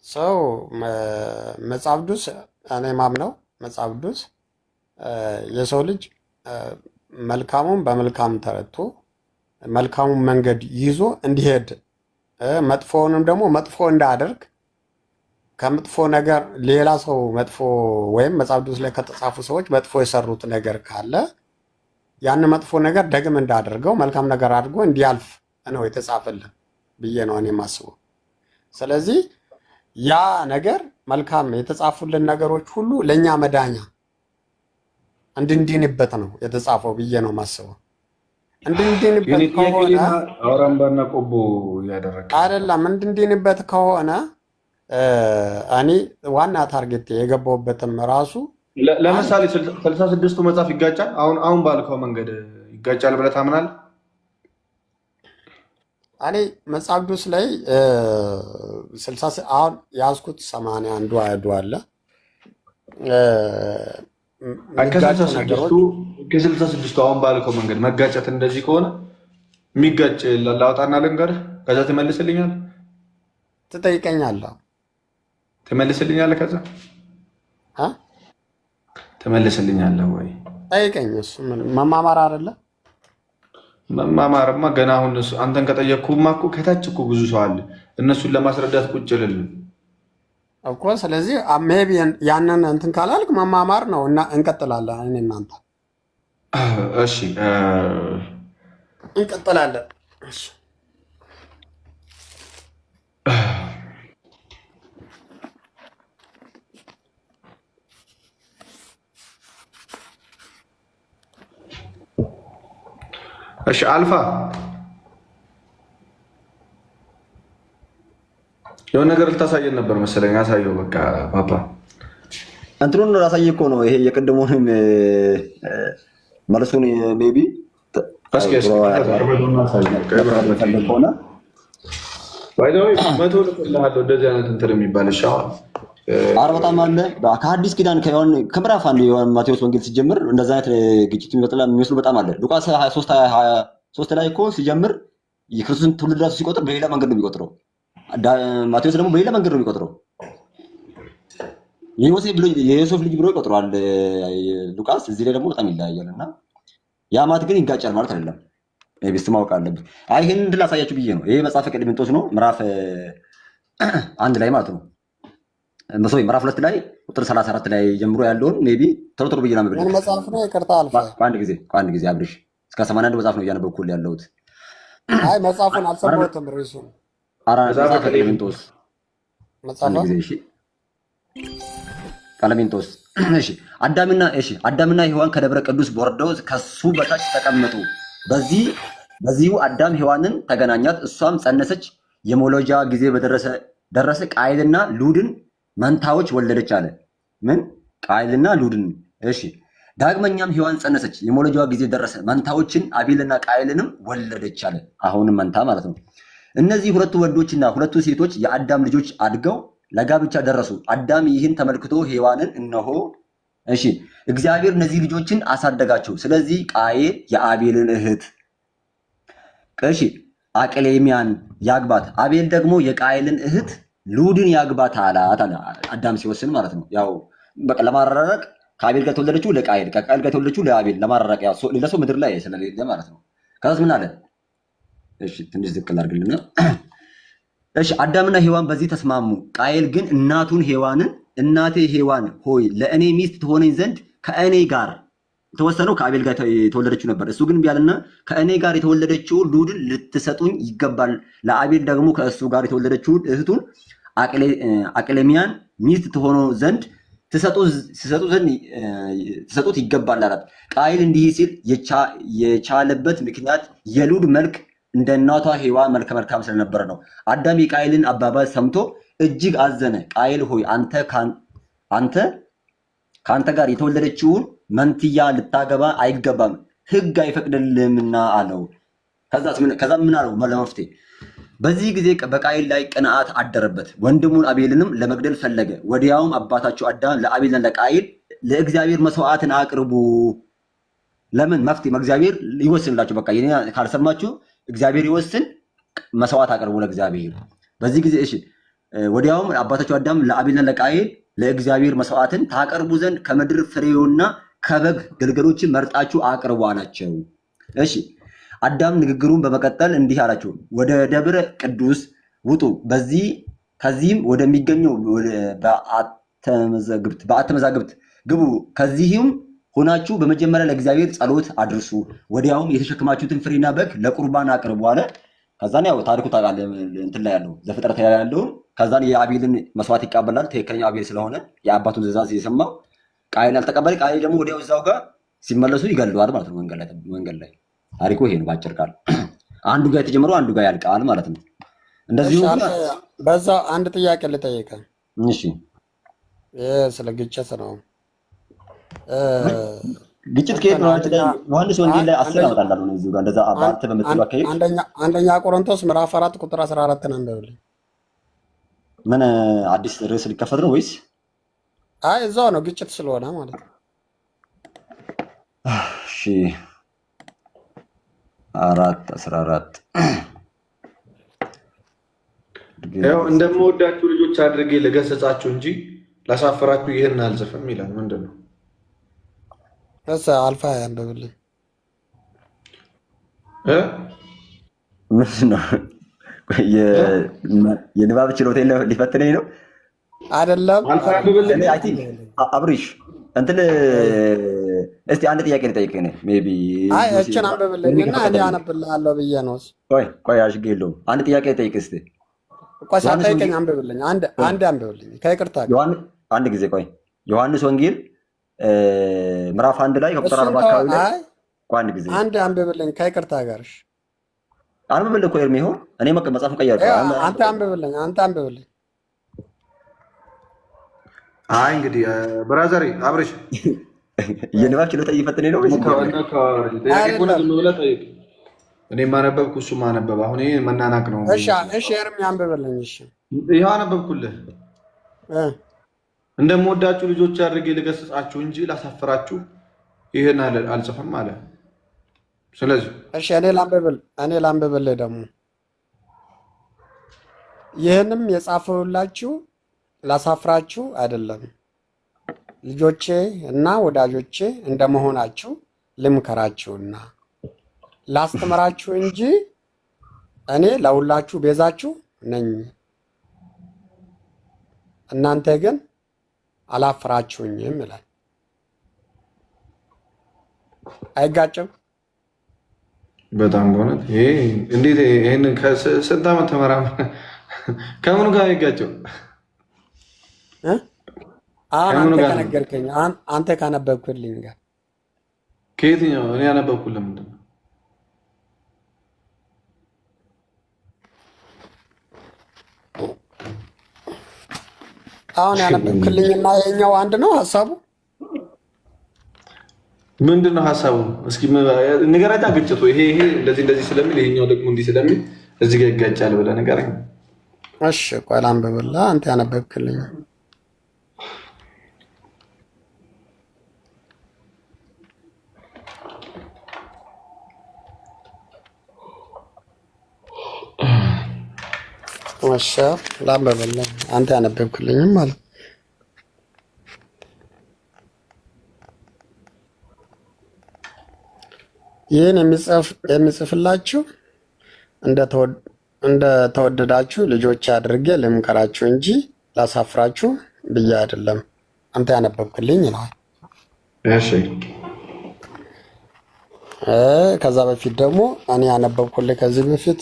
ሰው መጽሐፍ ቅዱስ እኔ ማምነው መጽሐፍ ቅዱስ የሰው ልጅ መልካሙን በመልካም ተረድቶ መልካሙን መንገድ ይዞ እንዲሄድ መጥፎውንም ደግሞ መጥፎ እንዳያደርግ ከመጥፎ ነገር ሌላ ሰው መጥፎ ወይም መጽሐፍ ቅዱስ ላይ ከተጻፉ ሰዎች መጥፎ የሰሩት ነገር ካለ ያን መጥፎ ነገር ደግም እንዳደርገው መልካም ነገር አድርጎ እንዲያልፍ ነው የተጻፈልን ብዬ ነው እኔ የማስበው። ስለዚህ ያ ነገር መልካም የተጻፉልን ነገሮች ሁሉ ለእኛ መዳኛ እንድንድንበት ነው የተጻፈው ብዬ ነው የማስበው። እንድንድንበት ከሆነ አውራምባና ቆቦ ያደረገ አይደለም። እንድንድንበት ከሆነ እኔ ዋና ታርጌት የገባሁበትም ራሱ ለምሳሌ 66ቱ መጽሐፍ ይጋጫል። አሁን ባልከው መንገድ ይጋጫል ብለህ ታምናለህ? እኔ መጽሐፍ ቅዱስ ላይ አሁን ያዝኩት 81 አያዱ አለ ከ66ቱ አሁን ባልከው መንገድ መጋጨት እንደዚህ ከሆነ የሚጋጭ ላውጣና ልንገርህ፣ ከዛ ትመልስልኛለህ? ትጠይቀኛለህ? ትመልስልኛለህ? ከዛ ትመልስልኛለህ ወይ? ጠይቀኝ። እሱ መማማር አይደለ? መማማርማ ገና አሁን አንተን ከጠየቅኩማ እኮ ከታች እኮ ብዙ ሰው አለ እነሱን ለማስረዳት ቁጭ ልልን እኮ። ስለዚህ ሜቢ ያንን እንትን ካላልክ መማማር ነው እና እንቀጥላለን። እኔ እናንተ እሺ እንቀጥላለን። እሺ አልፋ የሆነ ነገር ልታሳየን ነበር መሰለኝ። አሳየው በቃ ፓፓ። እንትኑን ላሳየህ እኮ ነው። ይሄ የቅድሙንም መልሱን ሜቢ ሆነ ባይዘው መቶ ልልሃለሁ እንደዚህ አይነት እንትን የሚባል ሻዋል አረ በጣም አለ። ከሐዲስ ኪዳን ከምዕራፍ 1 የዮሐንስ ማቴዎስ ወንጌል ሲጀምር እንደዛ አይነት ግጭት የሚመስሉ በጣም አለ። ሉቃስ 23 ላይ እኮ ሲጀምር የክርስቶስን ትውልድ ራሱ ሲቆጥር በሌላ መንገድ ነው የሚቆጥረው። ማቴዎስ ደግሞ በሌላ መንገድ ነው የሚቆጥረው። የዮሴፍ ልጅ ብሎ ይቆጥረዋል ሉቃስ። እዚህ ላይ ደግሞ በጣም ይለያያል እና ያ ማለት ግን ይጋጫል ማለት አይደለም። ቢስ ማወቅ አለብህ። ይሄን እንድል አሳያችሁ ብዬ ነው። ይሄ መጽሐፈ ቀሌምንጦስ ነው ምዕራፍ 1 ላይ ማለት ነው። ምዕራፍ 2 ላይ ቁጥር 34 ላይ ጀምሮ ያለውን ሜቢ ቶሎ ብዬ ነው ምን መጽሐፍ ነው? ይቅርታ አልፋ አንድ ጊዜ አብርሽ እስከ 81 መጽሐፍ ነው እያነበብኩልህ ያለሁት። አይ መጽሐፉን አልሰማሁትም። ርዕሱን መጽሐፈ ቀሌምንጦስ መጽሐፍ እሺ፣ ቀሌምንጦስ እሺ። አዳምና ሔዋን ከደብረ ቅዱስ ወርደው ከሱ በታች ተቀመጡ። በዚሁ አዳም ሔዋንን ተገናኛት፣ እሷም ጸነሰች። የመውለጃ ጊዜ ደረሰ፣ ቃየልና ሉድን መንታዎች ወለደች አለ። ምን? ቃየልና ሉድን። እሺ። ዳግመኛም ሔዋን ጸነሰች፣ የመውለጃዋ ጊዜ ደረሰ፣ መንታዎችን አቤልና ቃየልንም ወለደች አለ። አሁንም መንታ ማለት ነው። እነዚህ ሁለቱ ወንዶችና ሁለቱ ሴቶች የአዳም ልጆች አድገው ለጋብቻ ደረሱ። አዳም ይህን ተመልክቶ ሔዋንን እነሆ፣ እሺ፣ እግዚአብሔር እነዚህ ልጆችን አሳደጋቸው፣ ስለዚህ ቃየል የአቤልን እህት እሺ አቅሌሚያን ያግባት፣ አቤል ደግሞ የቃየልን እህት ሉድን ያግባት አላት አለ። አዳም ሲወስን ማለት ነው። ያው በቃ ለማራራቅ ከአቤል ጋር ተወለደችው ለቃየል፣ ከቃየል ጋር ተወለደችው ለአቤል ለማራራቅ፣ ያው ሌላ ሰው ምድር ላይ ስለሌለ ማለት ነው። ከዛስ ምን አለ? እሺ ትንሽ ዝቅ ላድርግልና፣ እሺ አዳምና ሔዋን በዚህ ተስማሙ። ቃየል ግን እናቱን ሔዋንን እናቴ ሔዋን ሆይ ለእኔ ሚስት ትሆነኝ ዘንድ ከእኔ ጋር ተወሰነው ከአቤል ጋር የተወለደችው ነበር። እሱ ግን ቢያልና ከእኔ ጋር የተወለደችው ሉድን ልትሰጡኝ ይገባል። ለአቤል ደግሞ ከእሱ ጋር የተወለደችው እህቱን አቅሌሚያን ሚስት ትሆኖ ዘንድ ትሰጡት ይገባል አላት። ቃይል እንዲህ ሲል የቻለበት ምክንያት የሉድ መልክ እንደ እናቷ ሔዋን መልከ መልካም ስለነበረ ነው። አዳም የቃይልን አባባል ሰምቶ እጅግ አዘነ። ቃይል ሆይ አንተ ከአንተ ጋር የተወለደችውን መንትያ ልታገባ አይገባም፣ ሕግ አይፈቅድልምና አለው። ከዛ ምን አለው ለመፍትሄ? በዚህ ጊዜ በቃይል ላይ ቅንዓት አደረበት፣ ወንድሙን አቤልንም ለመግደል ፈለገ። ወዲያውም አባታቸው አዳም ለአቤልና ለቃይል ለእግዚአብሔር መስዋዕትን አቅርቡ። ለምን መፍትሄ? እግዚአብሔር ይወስንላችሁ። በቃ ካልሰማችሁ እግዚአብሔር ይወስን፣ መስዋዕት አቅርቡ ለእግዚአብሔር። በዚህ ጊዜ እሺ፣ ወዲያውም አባታቸው አዳም ለአቤልና ለቃይል ለእግዚአብሔር መስዋዕትን ታቀርቡ ዘንድ ከምድር ፍሬውና ከበግ ግልገሎችን መርጣችሁ አቅርቡ አላቸው። እሺ፣ አዳም ንግግሩን በመቀጠል እንዲህ አላቸው፣ ወደ ደብረ ቅዱስ ውጡ፣ ከዚህም ወደሚገኘው በዓተ መዛግብት ግቡ። ከዚህም ሆናችሁ በመጀመሪያ ለእግዚአብሔር ጸሎት አድርሱ። ወዲያውም የተሸከማችሁትን ፍሬና በግ ለቁርባን አቅርቡ አለ። ከዛን ያው ታሪኩ ታውቃለህ፣ እንትን ላይ ያለው ዘፍጥረት ላይ ያለው። ከዛን የአቤልን መስዋዕት ይቀበላል። ትክክለኛው አቤል ስለሆነ የአባቱን ትእዛዝ የሰማው ቃይል አልተቀበለ። ቃይል ደግሞ ወዲያው እዛው ጋር ሲመለሱ ይገለዋል ማለት ነው። መንገድ ላይ ታሪኩ ይሄ ነው ባጭር ቃል። አንዱ ጋር የተጀመረው አንዱ ጋር ያልቃል ማለት ነው። እንደዚሁ በዛ አንድ ጥያቄ ልጠይቅ። እሺ፣ ስለ ግጭት ነው። ግጭት ከየት ነው? ዮሐንስ ወንጌል ላይ 10 አመጣለሁ ነው እዚሁ ጋር እንደዛ አባርተ በመጥቶ አካሄድ አንደኛ ቆሮንቶስ ምዕራፍ 4 ቁጥር 14 ነው እንደውልኝ። ምን አዲስ ርዕስ ሊከፈት ነው ወይስ? አይ እዛው ነው ግጭት ስለሆነ ማለት ነው። እሺ 4:14 ያው እንደምወዳችሁ ልጆች አድርጌ ለገሰጻችሁ እንጂ ላሳፈራችሁ ይሄን አልጽፍም ይላል። ምንድነው እዛ አልፋ ያንበብልኝ ምንድነው? የንባብ ችሎታ ሊፈትነኝ ነው አይደለም? አልፋ ያንበብልኝ አብሪሽ እንትን እስቲ አንድ ጥያቄ ልጠይቅህ ነው። ሜቢ አይ እቺን አንበብልኝና እኔ አነብልሃለሁ ብዬ ነው። ቆይ አሽጌ የለውም። አንድ ጥያቄ ልጠይቅህ እስቲ። ቆይ ሳትጠይቀኝ አንብብልኝ። አንድ አንብብልኝ ከይቅርታ ጋር አንድ ጊዜ። ቆይ ዮሐንስ ወንጌል ምዕራፍ 1 ላይ ከቁጥር 40 አካባቢ ላይ አንድ ጊዜ አንድ አንብብልኝ ከይቅርታ ጋር። እሺ አንብብልኝ እኮ ኤርሚ ይሁን እኔ መጽሐፉን ቀየርኩ። አንተ አንብብልኝ። አይ እንግዲህ ብራዘር አብርሽ የንባብ ችሎታ እየፈተነኝ ነው። እኔ ማነበብኩ እሱ ማነበብ። አሁን ይሄ መናናቅ ነው። እሺ ኤርሚ አንብብልኝ። እሺ ይሄው አነበብኩልህ። እንደምወዳችሁ ልጆች አድርጌ ልገስጻችሁ እንጂ ላሳፍራችሁ ይሄን አልጽፍም አለ። ስለዚህ እሺ እኔ ላንብብልህ ደግሞ ይህንም የጻፈውላችሁ ላሳፍራችሁ አይደለም፣ ልጆቼ እና ወዳጆቼ እንደመሆናችሁ ልምከራችሁና ላስተምራችሁ እንጂ እኔ ለሁላችሁ ቤዛችሁ ነኝ። እናንተ ግን አላፍራችሁኝም ይላል። አይጋጭም? በጣም በእውነት ይሄ እንዴት ይሄን ከስንት ዓመት ተመራመረ? ከምኑ ጋር አይጋጭም? አንተ ከነገርከኝ አንተ ካነበብክልኝ ጋር ከየትኛው? እኔ ያነበብኩልህ ምንድን ነው? አሁን ያነበብክልኝና ይሄኛው አንድ ነው ሐሳቡ? ምንድን ነው ሐሳቡ? እስኪ ንገረኛ። ግጭቱ ይሄ እንደዚህ ስለሚል ይሄኛው ደግሞ እንዲህ ስለሚል እዚህ ጋር ይጋጫል ብለህ ንገረኝ። እሺ ቆይ ላንብብልህ አንተ ያነበብክልኝ። እሺ ላንብብልህ አንተ ያነበብክልኝም ማለት ይህን የሚጽፍላችሁ እንደተወደዳችሁ ልጆች አድርጌ ልምከራችሁ እንጂ ላሳፍራችሁ ብዬ አይደለም። አንተ ያነበብክልኝ ነው። እሺ ከዛ በፊት ደግሞ እኔ ያነበብኩልህ ከዚህ በፊት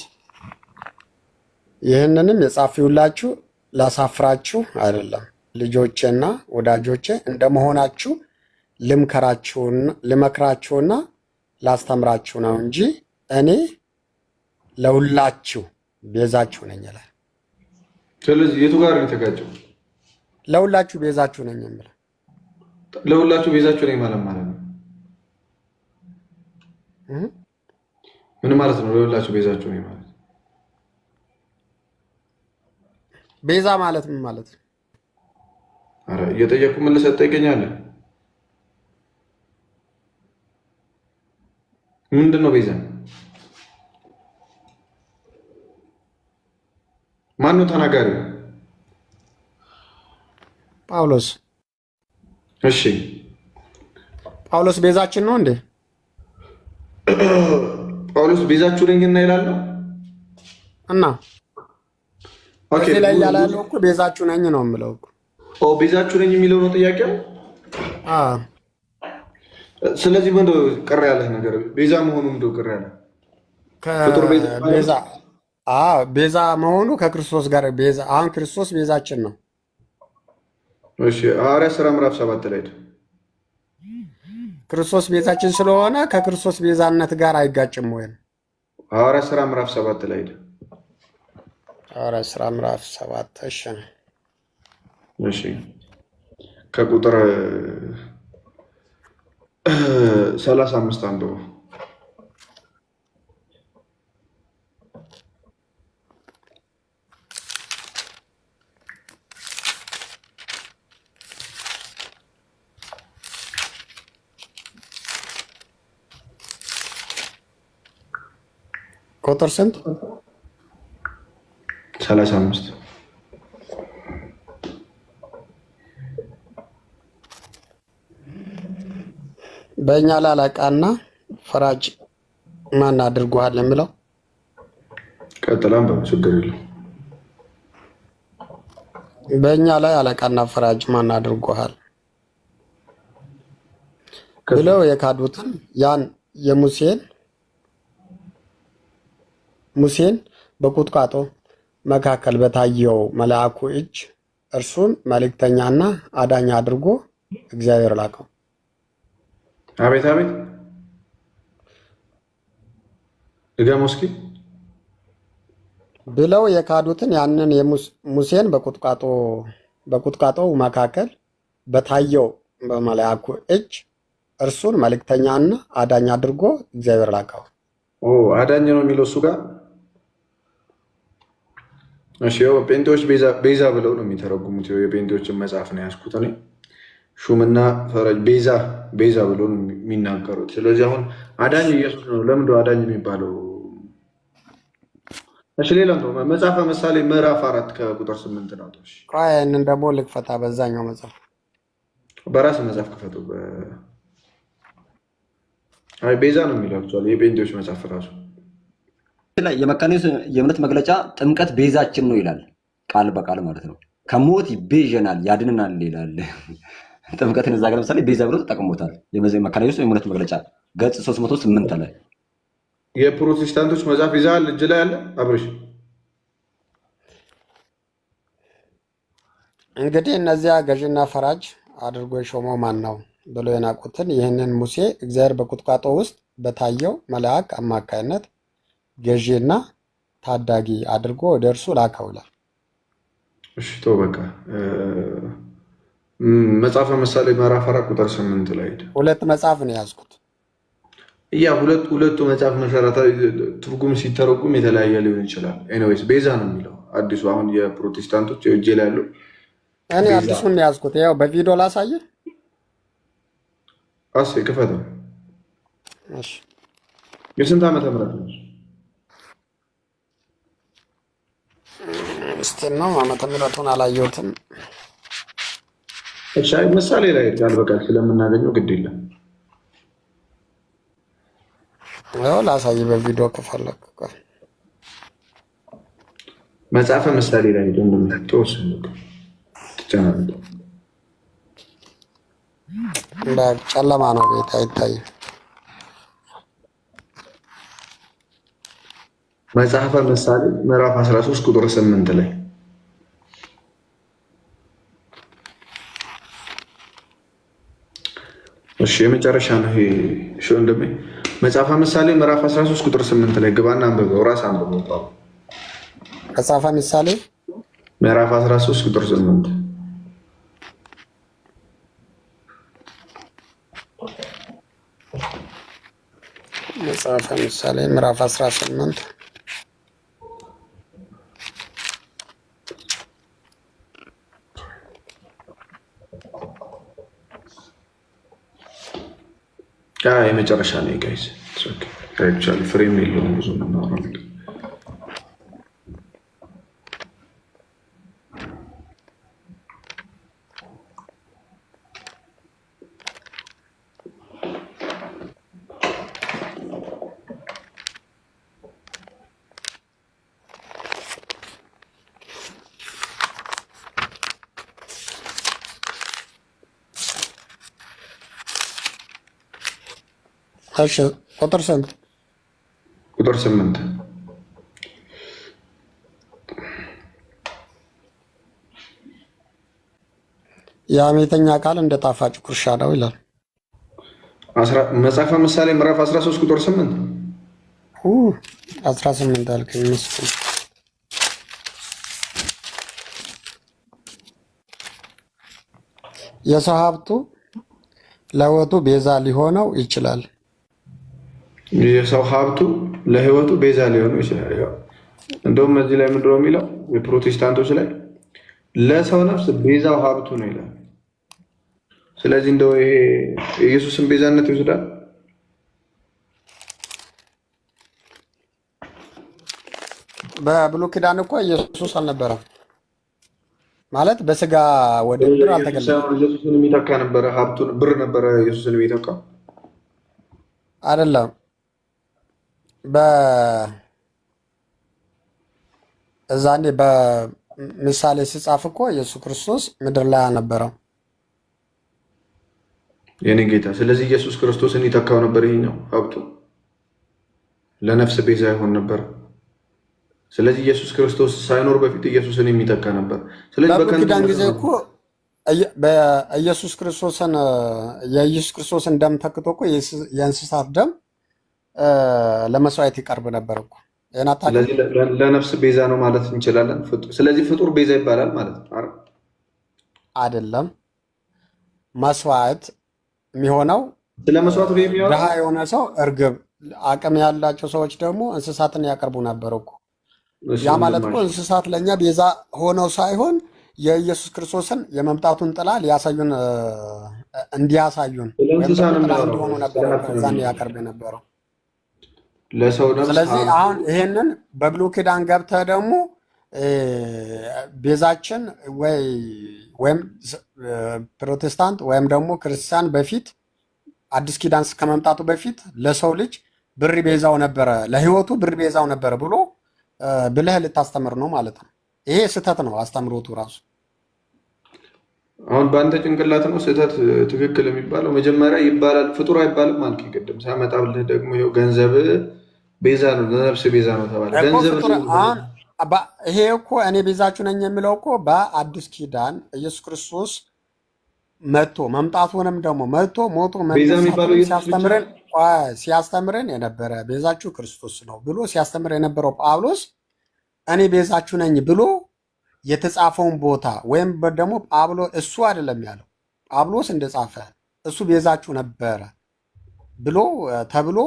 ይህንንም የጻፍሁላችሁ ላሳፍራችሁ አይደለም ልጆቼና ወዳጆቼ እንደመሆናችሁ ልመክራችሁና ላስተምራችሁ ነው እንጂ እኔ ለሁላችሁ ቤዛችሁ ነኝ ይላል። ስለዚህ የቱ ጋር ነው የተጋጨው? ለሁላችሁ ቤዛችሁ ነኝ የሚለው ለሁላችሁ ቤዛችሁ ነኝ ማለት ነው። ምን ማለት ነው? ለሁላችሁ ቤዛችሁ ነኝ ማለት ቤዛ ማለት ምን ማለት ነው? አረ እየጠየቅኩ ምን ልሰጠህ ይገኛለህ? ምንድን ነው ቤዛ? ማን ነው ተናጋሪው? ጳውሎስ። እሺ ጳውሎስ ቤዛችን ነው እንዴ? ጳውሎስ ቤዛችሁ ነኝ እና ይላል ነው እና እዚህ ላይ ያላለው እኮ ቤዛችሁ ነኝ ነው የምለው እኮ። ቤዛችሁ ነኝ የሚለው ነው ጥያቄው። ስለዚህ ምንድን ነው ቅር ያለህ ነገር? ቤዛ መሆኑ ምንድን ነው ቅር ያለህ? ቤዛ መሆኑ ከክርስቶስ ጋር ቤዛ። አሁን ክርስቶስ ቤዛችን ነው። እሺ ሐዋርያት ሥራ ምዕራፍ 7 ላይ ክርስቶስ ቤዛችን ስለሆነ ከክርስቶስ ቤዛነት ጋር አይጋጭም ወይ? ሐዋርያት ሥራ ምዕራፍ 7 ላይ ሐዋርያት ሥራ ምዕራፍ 7 እሺ ከቁጥር 35 አንብበው። ቁጥር ስንት? 35 በእኛ ላይ አለቃና ፈራጅ ማን አድርጓል የሚለው ቀጥላም በችግር የለም። በእኛ ላይ አለቃና ፈራጅ ማን አድርጓል ብለው የካዱትን ያን ሙሴን በቁጥቋጦ መካከል በታየው መልአኩ እጅ እርሱን መልእክተኛና አዳኝ አድርጎ እግዚአብሔር ላከው። አቤት አቤት ድገመው እስኪ። ብለው የካዱትን ያንን ሙሴን በቁጥቋጦው መካከል በታየው በመልአኩ እጅ እርሱን መልእክተኛና አዳኝ አድርጎ እግዚአብሔር ላከው። አዳኝ ነው የሚለው እሱ ጋር። እሺ ጴንጤዎች ቤዛ ብለው ነው የሚተረጉሙት። የጴንጤዎችን መጽሐፍ ነው ያዝኩት እኔ። ሹምና ፈራጅ ቤዛ ብለው ነው የሚናገሩት። ስለዚህ አሁን አዳኝ ኢየሱስ ነው። ለምንድነው አዳኝ የሚባለው? እሺ ሌላ ነው መጽሐፈ ምሳሌ ምዕራፍ 4 ከቁጥር 8 ነው። እሺ ይህንን ደግሞ ልክፈታ። በዛኛው መጽሐፍ በራስ መጽሐፍ ክፈቱ። ቤዛ ነው የሚለው አክቹዋሊ የጴንጤዎች መጽሐፍ ራሱ ላይ የመካኒስ የእምነት መግለጫ ጥምቀት ቤዛችን ነው ይላል፣ ቃል በቃል ማለት ነው። ከሞት ይቤዠናል ያድነናል ይላል። ጥምቀትን እዛ ጋር ለምሳሌ ቤዛ ብሎ ተጠቅሞታል። የመካኒስ የእምነት መግለጫ ገጽ 308 ላይ የፕሮቴስታንቶች መጽሐፍ ይዛል እጅ ላይ አለ። አብርሽ እንግዲህ እነዚያ ገዥና ፈራጅ አድርጎ የሾመው ማን ነው ብሎ የናቁትን ይህንን ሙሴ እግዚአብሔር በቁጥቋጦ ውስጥ በታየው መልአክ አማካይነት ገዢና ታዳጊ አድርጎ ወደ እርሱ ላከው ይላል። እሺ ተው በቃ መጽሐፈ ምሳሌ ምዕራፍ 4 ቁጥር 8 ላይ ሁለት መጽሐፍ ነው ያዝኩት። ሁለቱ መጽሐፍ መሰረታዊ ትርጉም ሲተረጉም የተለያየ ሊሆን ይችላል። ኤኒዌይስ ቤዛ ነው የሚለው አዲሱ። አሁን የፕሮቴስታንቶች እጄ ላይ ያለው እኔ አዲሱን ያዝኩት። ያው በቪዲዮ ላሳየህ። ክፈተው። እሺ የስንት ዓመተ ምህረት ነው? እስቲ ነው ዓመተ ምህረቱን አላየሁትም። እሺ ምሳሌ ላይ ቃል በቃል ስለምናገኘው ግድ የለም። ያው ላሳይ በቪዲዮ ከፈለክ መጽሐፈ ምሳሌ ላይ እንደምትወስኑ ትጨናነቁ። ጨለማ ነው ቤት አይታይም። መጽሐፈ ምሳሌ ምዕራፍ 13 ቁጥር 8 ላይ እሺ፣ የመጨረሻ ነው ይሄ። እሺ ወንድሜ መጽሐፈ ምሳሌ ምዕራፍ 13 ቁጥር 8 ላይ ግባና አንብበው፣ ራስ አንብበው። መጽሐፈ ምሳሌ ምዕራፍ 13 ቁጥር 8 መጽሐፈ ምሳሌ ምዕራፍ 18 የመጨረሻ ነው ጋይስ። ፍሬም የለውም ብዙ ምናወራው። እሺ ቁጥር ስንት? ቁጥር 8 የሐሜተኛ ቃል እንደ ጣፋጭ ጉርሻ ነው ይላል። መጽሐፈ ምሳሌ ምዕራፍ 13 ቁጥር 8 18 አልከኝ። ምስል የሰው ሀብቱ ለሕይወቱ ቤዛ ሊሆነው ይችላል። የሰው ሀብቱ ለሕይወቱ ቤዛ ሊሆነው ይችላል። እንደውም እዚህ ላይ ምንድነው የሚለው? የፕሮቴስታንቶች ላይ ለሰው ነፍስ ቤዛው ሀብቱ ነው ይላል። ስለዚህ እንደው ይሄ የኢየሱስን ቤዛነት ይወስዳል። በብሉይ ኪዳን እኮ ኢየሱስ አልነበረም ማለት በስጋ ወደ ምድር አልተገለጠም። ኢየሱስን የሚተካ ነበረ፣ ሀብቱን ብር ነበረ ኢየሱስን የሚተካ አይደለም። እዛኔ በምሳሌ ሲጻፍ እኮ ኢየሱስ ክርስቶስ ምድር ላይ አልነበረም የኔ ጌታ። ስለዚህ ኢየሱስ ክርስቶስን ይተካው ነበር። ይሄኛው ሀብቱ ለነፍስ ቤዛ ይሆን ነበር። ስለዚህ ኢየሱስ ክርስቶስ ሳይኖር በፊት ኢየሱስን የሚተካ ነበር። ስለዚህ በብሉይ ኪዳን ጊዜ እኮ የኢየሱስ ክርስቶስን ደም ተክቶ እኮ የእንስሳት ደም ለመስዋዕት ይቀርብ ነበር እኮ። ስለዚህ ለነፍስ ቤዛ ነው ማለት እንችላለን። ስለዚህ ፍጡር ቤዛ ይባላል ማለት ነው አይደለም? መስዋዕት የሚሆነው ስለ መስዋዕት ድሃ የሆነ ሰው እርግብ፣ አቅም ያላቸው ሰዎች ደግሞ እንስሳትን ያቀርቡ ነበር እኮ። ያ ማለት እኮ እንስሳት ለእኛ ቤዛ ሆነው ሳይሆን የኢየሱስ ክርስቶስን የመምጣቱን ጥላ ሊያሳዩን እንዲያሳዩን እንዲሆኑ ነበር እዛን ያቀርብ የነበረው ለሰው ነፍስ። ስለዚህ አሁን ይሄንን በብሉይ ኪዳን ገብተህ ደግሞ ቤዛችን ወይም ፕሮቴስታንት ወይም ደግሞ ክርስቲያን በፊት አዲስ ኪዳን ከመምጣቱ በፊት ለሰው ልጅ ብር ቤዛው ነበረ፣ ለሕይወቱ ብር ቤዛው ነበረ ብለህ ልታስተምር ነው ማለት ነው። ይሄ ስህተት ነው አስተምሮቱ ራሱ። አሁን በአንተ ጭንቅላት ነው ስህተት ትክክል የሚባለው። መጀመሪያ ይባላል ፍጡር አይባልም አልክ ቅድም። ሳመጣብልህ ደግሞ ይኸው ገንዘብ ቤዛ ነው፣ ለነፍስ ቤዛ ነው ተባለ። ገንዘብ ይሄ እኮ እኔ ቤዛችሁ ነኝ የሚለው እኮ በአዲስ ኪዳን ኢየሱስ ክርስቶስ መምጣቱንም ደግሞ ሞቶ ሲያስተምረን የነበረ ቤዛችሁ ክርስቶስ ነው ብሎ ሲያስተምር የነበረው ጳውሎስ እኔ ቤዛችሁ ነኝ ብሎ የተጻፈውን ቦታ ወይም ደግሞ እሱ አይደለም ያለው ጳውሎስ እንደጻፈ እሱ ቤዛችሁ ነበረ ብሎ ተብሎ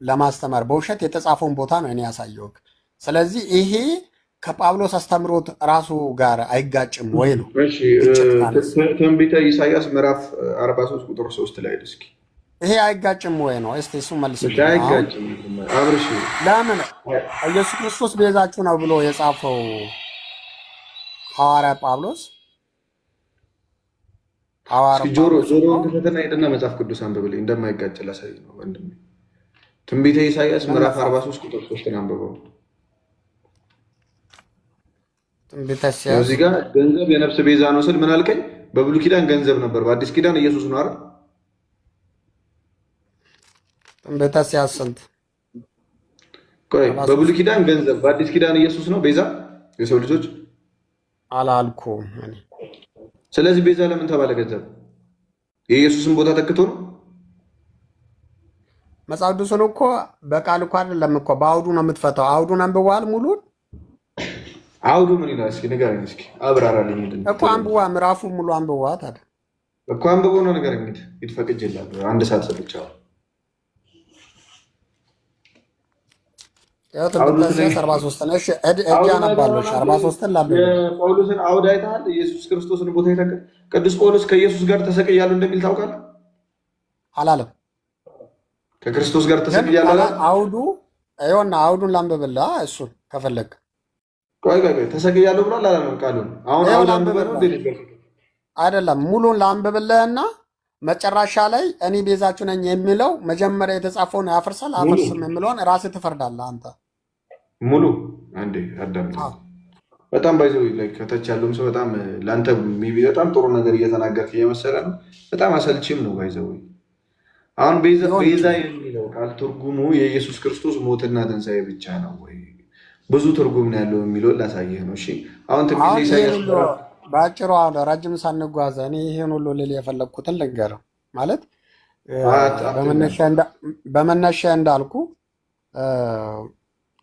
ለማስተማር በውሸት የተጻፈውን ቦታ ነው እኔ ያሳየውክ። ስለዚህ ይሄ ከጳውሎስ አስተምሮት ራሱ ጋር አይጋጭም ወይ ነው? ትንቢተ ኢሳያስ ምዕራፍ 43 ቁጥር 3 ላይ እስኪ ይሄ አይጋጭም ወይ ነው? እስቲ እሱ መልስ። አይጋጭም። አብርሽ ለምን ኢየሱስ ክርስቶስ ቤዛችሁ ነው ብሎ የጻፈው ሐዋርያ ጳውሎስ ጆሮ ክፈትና ሄደና መጽሐፍ ቅዱስ አንብብልኝ። እንደማይጋጭ ላሳይ ነው ወንድሜ። ትንቢተ ኢሳያስ ምዕራፍ 43 ቁጥር 3 አንብበው። እዚህ ጋር ገንዘብ የነፍስ ቤዛ ነው ስል ምን አልከኝ? በብሉይ ኪዳን ገንዘብ ነበር፣ በአዲስ ኪዳን ኢየሱስ ነው አይደል? ትንቢተ ኢሳያስ ስንት? ቆይ 43 በብሉይ ኪዳን ገንዘብ፣ በአዲስ ኪዳን ኢየሱስ ነው ቤዛ የሰው ልጆች አላልኩም እኔ። ስለዚህ ቤዛ ለምን ተባለ? ገንዘብ የኢየሱስን ቦታ ተክቶ ነው? መጽሐፍ ቅዱስን እኮ በቃል እኮ አይደለም እኮ በአውዱ ነው የምትፈታው። አውዱን አንብበዋል ሙሉን? አውዱ ምን ይላል? እስኪ ንገረኝ፣ እስኪ አብራራልኝ። እኮ አንብዋ፣ ምዕራፉ ሙሉ አንብዋ። ታዲያ እኮ አንብቦ ነው ነገር እንግዲህ ይትፈቅጅላል። አንድ ሰዓት ሰጥቻለሁ። ያው ትንቢተ 43 ነው። እሺ እጅ አነባለሁ። 43ን ላንብብ። ጳውሎስን አውድ አይተሃል? ኢየሱስ ክርስቶስን ቦታ ይተካል። ቅዱስ ጳውሎስ ከኢየሱስ ጋር ተሰቅያለሁ እንደሚል ታውቃለህ? አላለም። ከክርስቶስ ጋር ተሰቅያለሁ አውዱ ይኸውና፣ አውዱን ላንብብልህ እሱን ከፈለግ። ቆይ ተሰቅያለሁ ብሏል አላለም? ቃሉን አሁን አውድ አንብበህ ነው አይደለም፣ ሙሉን ላንብብልህና መጨረሻ ላይ እኔ ቤዛችሁ ነኝ የሚለው መጀመሪያ የተጻፈውን ያፈርሳል አፈርስም የሚለውን ራስህ ትፈርዳለህ አንተ። ሙሉ አንዴ አዳምጥ። በጣም ባይዘው ከታች ያለውም ሰው በጣም ለአንተ በጣም ጥሩ ነገር እየተናገርክ እየመሰለ ነው። በጣም አሰልቺም ነው ባይዘው። አሁን ቤዛ የሚለው ቃል ትርጉሙ የኢየሱስ ክርስቶስ ሞትና ትንሣኤ ብቻ ነው ወይ? ብዙ ትርጉም ነው ያለው የሚለውን ላሳየህ ነው። እሺ አሁን ትንቢተ ኢሳይያስ በአጭሩ አሁን ረጅም ሳንጓዘ እኔ ይህን ሁሉ ልል የፈለግኩትን ልንገርህ። ማለት በመነሻ እንዳልኩ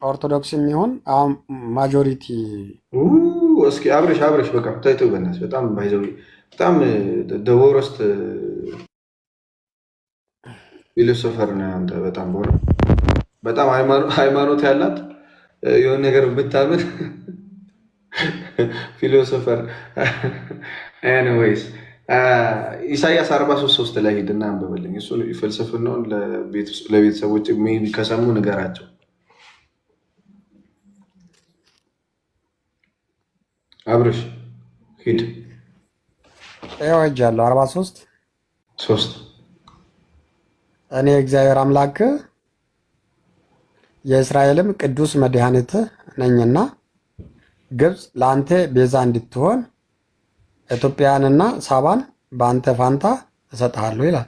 ኦርቶዶክስ የሚሆን አሁን ማጆሪቲ እስኪ አብረሽ በቃ ታይቶ በነስ በጣም ባይዘው በጣም ደወረስት ፊሎሶፈር ነው አንተ። በጣም ሃይማኖት ያላት የሆነ ነገር ብታምን ፊሎሶፈር። ኤኒዌይስ ኢሳያስ 43:3 ላይ ሂድና አንብበልኝ። እሱን ፍልስፍናውን ለቤተሰቦች ከሰሙ ንገራቸው። አብርሽ ሂድ። ይወጃለሁ 43:3 እኔ እግዚአብሔር አምላክ የእስራኤልም ቅዱስ መድኃኒትህ ነኝና ግብፅ ለአንተ ቤዛ እንድትሆን ኢትዮጵያንና ሳባን በአንተ ፋንታ እሰጥሃለሁ ይላል።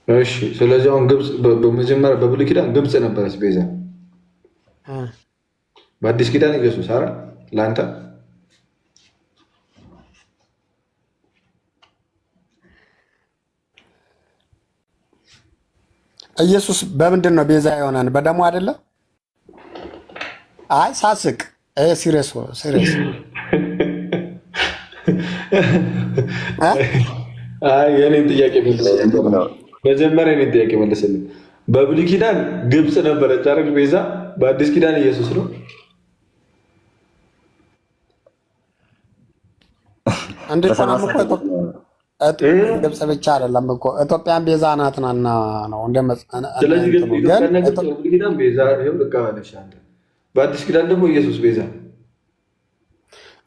እሺ፣ ስለዚህ አሁን ግብፅ በመጀመሪያ በብሉይ ኪዳን ግብፅ ነበረች ቤዛ፣ በአዲስ ኪዳን ኢየሱስ አይደል ለአንተ ኢየሱስ በምንድን ነው ቤዛ የሆነን? በደሙ አይደለም? አይ ሳስቅ ሲሪየስ የኔን ጥያቄ መልስልኝ። መጀመሪያ የኔን ጥያቄ መልስልኝ። በብሉይ ኪዳን ግብፅ ነበረች አይደል ቤዛ? በአዲስ ኪዳን ኢየሱስ ነው። ግብፅ ብቻ አይደለም እኮ ኢትዮጵያን ቤዛ ናትናና ነው። ስለዚህ ኪዳን ቤዛ በአዲስ ኪዳን ደግሞ ኢየሱስ ቤዛ።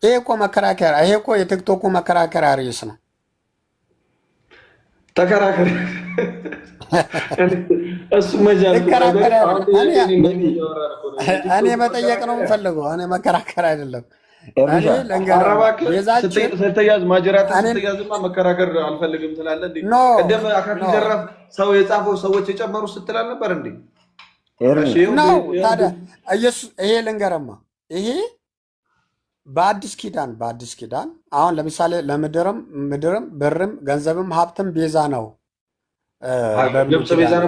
ይሄ እኮ መከራከሪያ፣ ይሄ እኮ የቲክቶኩ መከራከሪያ ርዕስ ነው። ተከራከሪ እሱ እኔ መጠየቅ ነው የምፈልገው። እኔ መከራከር አይደለም። ስትያዝ ማጀራት ስትያዝማ መከራከር አልፈልግም ትላለህ እንዴ? ቅድም አካል ዘራፍ ሰው የጻፈው ሰዎች የጨመሩ ስትል አልነበር እንዴ? ታዲያ ኢየሱስ ይሄ ልንገረማ፣ ይሄ በአዲስ ኪዳን አሁን ለምሳሌ ለምድርም ብርም ገንዘብም ሀብትም ቤዛ ነው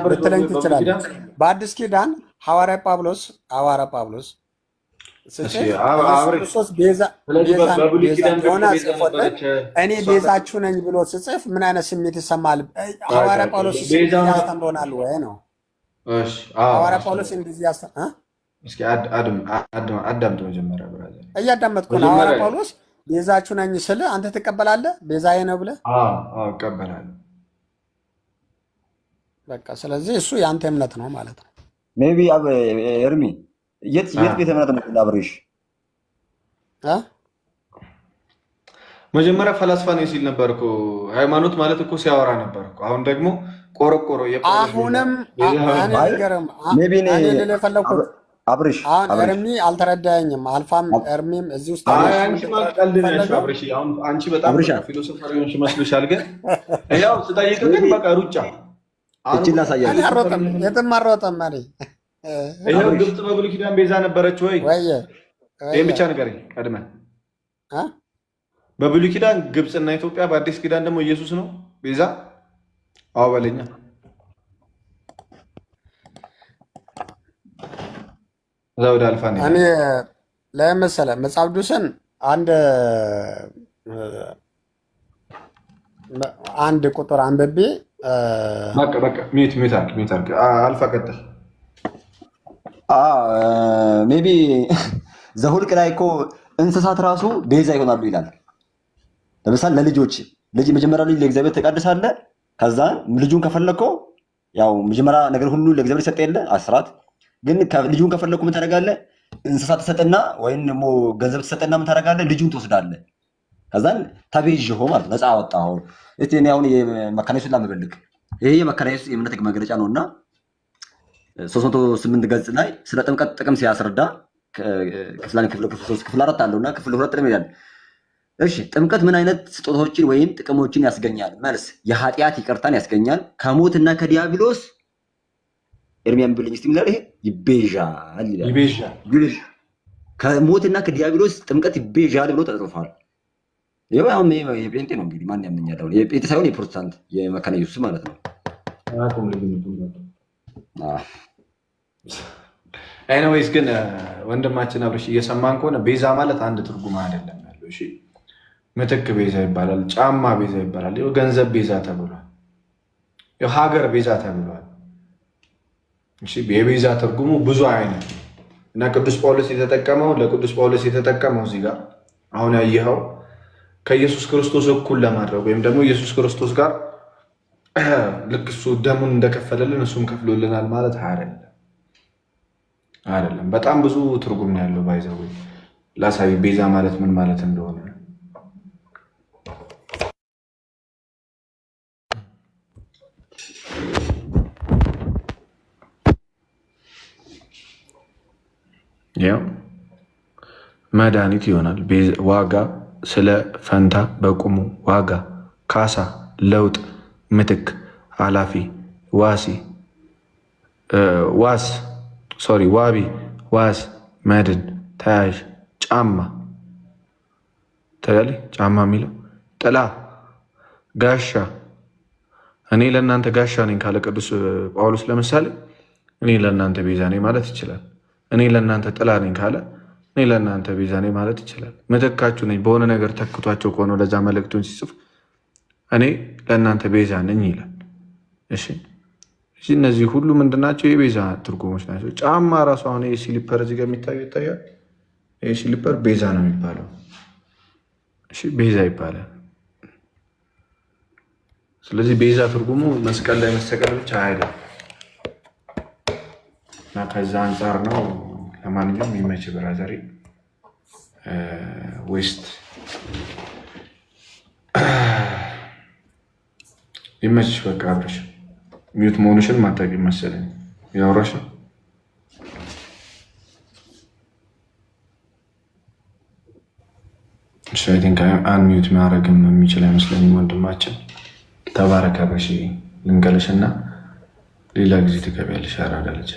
ልትለኝ ትችላለህ። በአዲስ ኪዳን ሐዋርያ ጳውሎስ እኔ ቤዛችሁ ነኝ ብሎ ስጽፍ ምን አይነት ስሜት ይሰማል? ሐዋርያ ጳውሎስ ያስተምሮናል ወይ ነው? ሐዋርያ ጳውሎስ እንደዚህ አዳምጥ መጀመሪያ ብራዘር፣ እያዳመጥኩ ነው። ሐዋርያ ጳውሎስ ቤዛችሁ ነኝ ስል አንተ ትቀበላለህ? ቤዛዬ ነው ብለህ? እቀበላለሁ። በቃ ስለዚህ እሱ የአንተ እምነት ነው ማለት ነው። ሜይ ቢ ኤርሚ የት ቤተ እምነት ነው አብሬሽ? መጀመሪያ ፈላስፋ ነኝ ሲል ነበር እኮ። ሃይማኖት ማለት እኮ ሲያወራ ነበር እኮ። አሁን ደግሞ ቆረቆሮ አሁንም አብሬሽ ኤርሚ አልተረዳኸኝም። አልፋም ኤርሚም እዚህ ውስጥ አንቺ በጣም ፊሎሶፈር ሆንሽ መስሎሻል። ግን ያው ስጠይቅ ግን በቃ ሩጫ እቺን ላሳያለሁ። የትም አልሮጠም። ይኸው ግብፅ በብሉይ ኪዳን ቤዛ ነበረች ወይ? ይህም ብቻ ንገረኝ ቀድመህ። በብሉይ ኪዳን ግብፅና ኢትዮጵያ፣ በአዲስ ኪዳን ደግሞ ኢየሱስ ነው ቤዛ? አዎ በለኛ። ዘውድ አልፋ እኔ ለመሰለ መጽሐፍ ቅዱስን አንድ ቁጥር አንብቤ በቃ ሚት አልክ አልፋ ቀጥል። ሜቢ ዘሁልቅ ላይ እኮ እንስሳት ራሱ ቤዛ ይሆናሉ ይላል። ለምሳሌ ለልጆች ልጅ መጀመሪያ ልጅ ለእግዚአብሔር ተቀድሳለህ። ከዛ ልጁን ከፈለከው ያው መጀመሪያ ነገር ሁሉ ለእግዚአብሔር ይሰጥ የለ አስራት። ግን ልጁን ከፈለኩ ምን ታደርጋለህ? እንስሳት ተሰጠና ወይም ደግሞ ገንዘብ ተሰጠና ምን ታደርጋለህ? ልጁን ትወስዳለህ። ከዛን ተቤዥሆ ማለት ነፃ አወጣሁ። እስቲ እኔ አሁን የመካነ ኢየሱስ ላምበልክ። ይሄ የመካነ ኢየሱስ የእምነት መግለጫ ነውና 308 ገጽ ላይ ስለ ጥምቀት ጥቅም ሲያስረዳ ክፍል 3 ክፍል 4 አለውና ክፍል 2 ላይ ይላል። እሺ ጥምቀት ምን አይነት ስጦታዎችን ወይም ጥቅሞችን ያስገኛል? መልስ የኃጢአት ይቅርታን ያስገኛል፣ ከሞትና ከዲያብሎስ ኤርሚያን ብልኝ እስቲ ይላል። ይሄ ይቤዣል ይላል። ከሞትና ከዲያብሎስ ጥምቀት ይቤዣል ብሎ ተጽፏል። ይሄው አሁን የጴንጤ ነው እንግዲህ ማን ያምኛል? አሁን የጴንጤ ሳይሆን የፕሮቴስታንት የመካነ ኢየሱስ ማለት ነው። ኤኒዌይስ ግን ወንድማችን አብርሽ እየሰማን ከሆነ ቤዛ ማለት አንድ ትርጉም አይደለም ያለው። እሺ ምትክ ቤዛ ይባላል፣ ጫማ ቤዛ ይባላል፣ ገንዘብ ቤዛ ተብሏል፣ ሀገር ቤዛ ተብሏል። እሺ የቤዛ ትርጉሙ ብዙ አይነት እና ቅዱስ ጳውሎስ የተጠቀመው እዚህ ጋር አሁን ያየኸው ከኢየሱስ ክርስቶስ እኩል ለማድረግ ወይም ደግሞ ኢየሱስ ክርስቶስ ጋር ልክ እሱ ደሙን እንደከፈለልን እሱም ከፍሎልናል ማለት አይደለም። በጣም ብዙ ትርጉም ነው ያለው። ባይዘው ላሳይ ቤዛ ማለት ምን ማለት እንደሆነ። ያው መድኃኒት ይሆናል። ዋጋ፣ ስለ ፈንታ፣ በቁሙ፣ ዋጋ፣ ካሳ፣ ለውጥ፣ ምትክ፣ ኃላፊ፣ ዋቢ፣ ዋስ፣ መድን፣ ተያዥ፣ ጫማ ተያለ ጫማ የሚለው ጥላ፣ ጋሻ። እኔ ለእናንተ ጋሻ ነኝ ካለ ቅዱስ ጳውሎስ ለምሳሌ እኔ ለእናንተ ቤዛ ነኝ ማለት ይችላል። እኔ ለእናንተ ጥላ ነኝ ካለ እኔ ለእናንተ ቤዛ ነኝ ማለት ይችላል። ምትካችሁ ነኝ በሆነ ነገር ተክቷቸው ከሆነ ለዛ መልእክቱን ሲጽፍ እኔ ለእናንተ ቤዛ ነኝ ይላል። እሺ እነዚህ ሁሉ ምንድናቸው? የቤዛ ትርጉሞች ናቸው። ጫማ ራሱ አሁን ሲሊፐር እዚህ ጋር የሚታየው ይታያል። ይህ ሲሊፐር ቤዛ ነው የሚባለው። እሺ ቤዛ ይባላል። ስለዚህ ቤዛ ትርጉሙ መስቀል ላይ መሰቀል ብቻ አይደለም እና ከዛ አንጻር ነው። ለማንኛውም የሚመች ብራዘሪ ዌስት ይመችሽ። በቃ አብረሽ ሚዩት መሆንሽን ማታውቂ መሰለኝ ያወራሽ ነው። አይ ቲንክ አንሚዩት ማድረግም የሚችል አይመስለኝም። ወንድማችን ተባረክ አብረሽ ልንገለሽ እና ሌላ ጊዜ ትገቢያለሽ። አራዳ ልጅ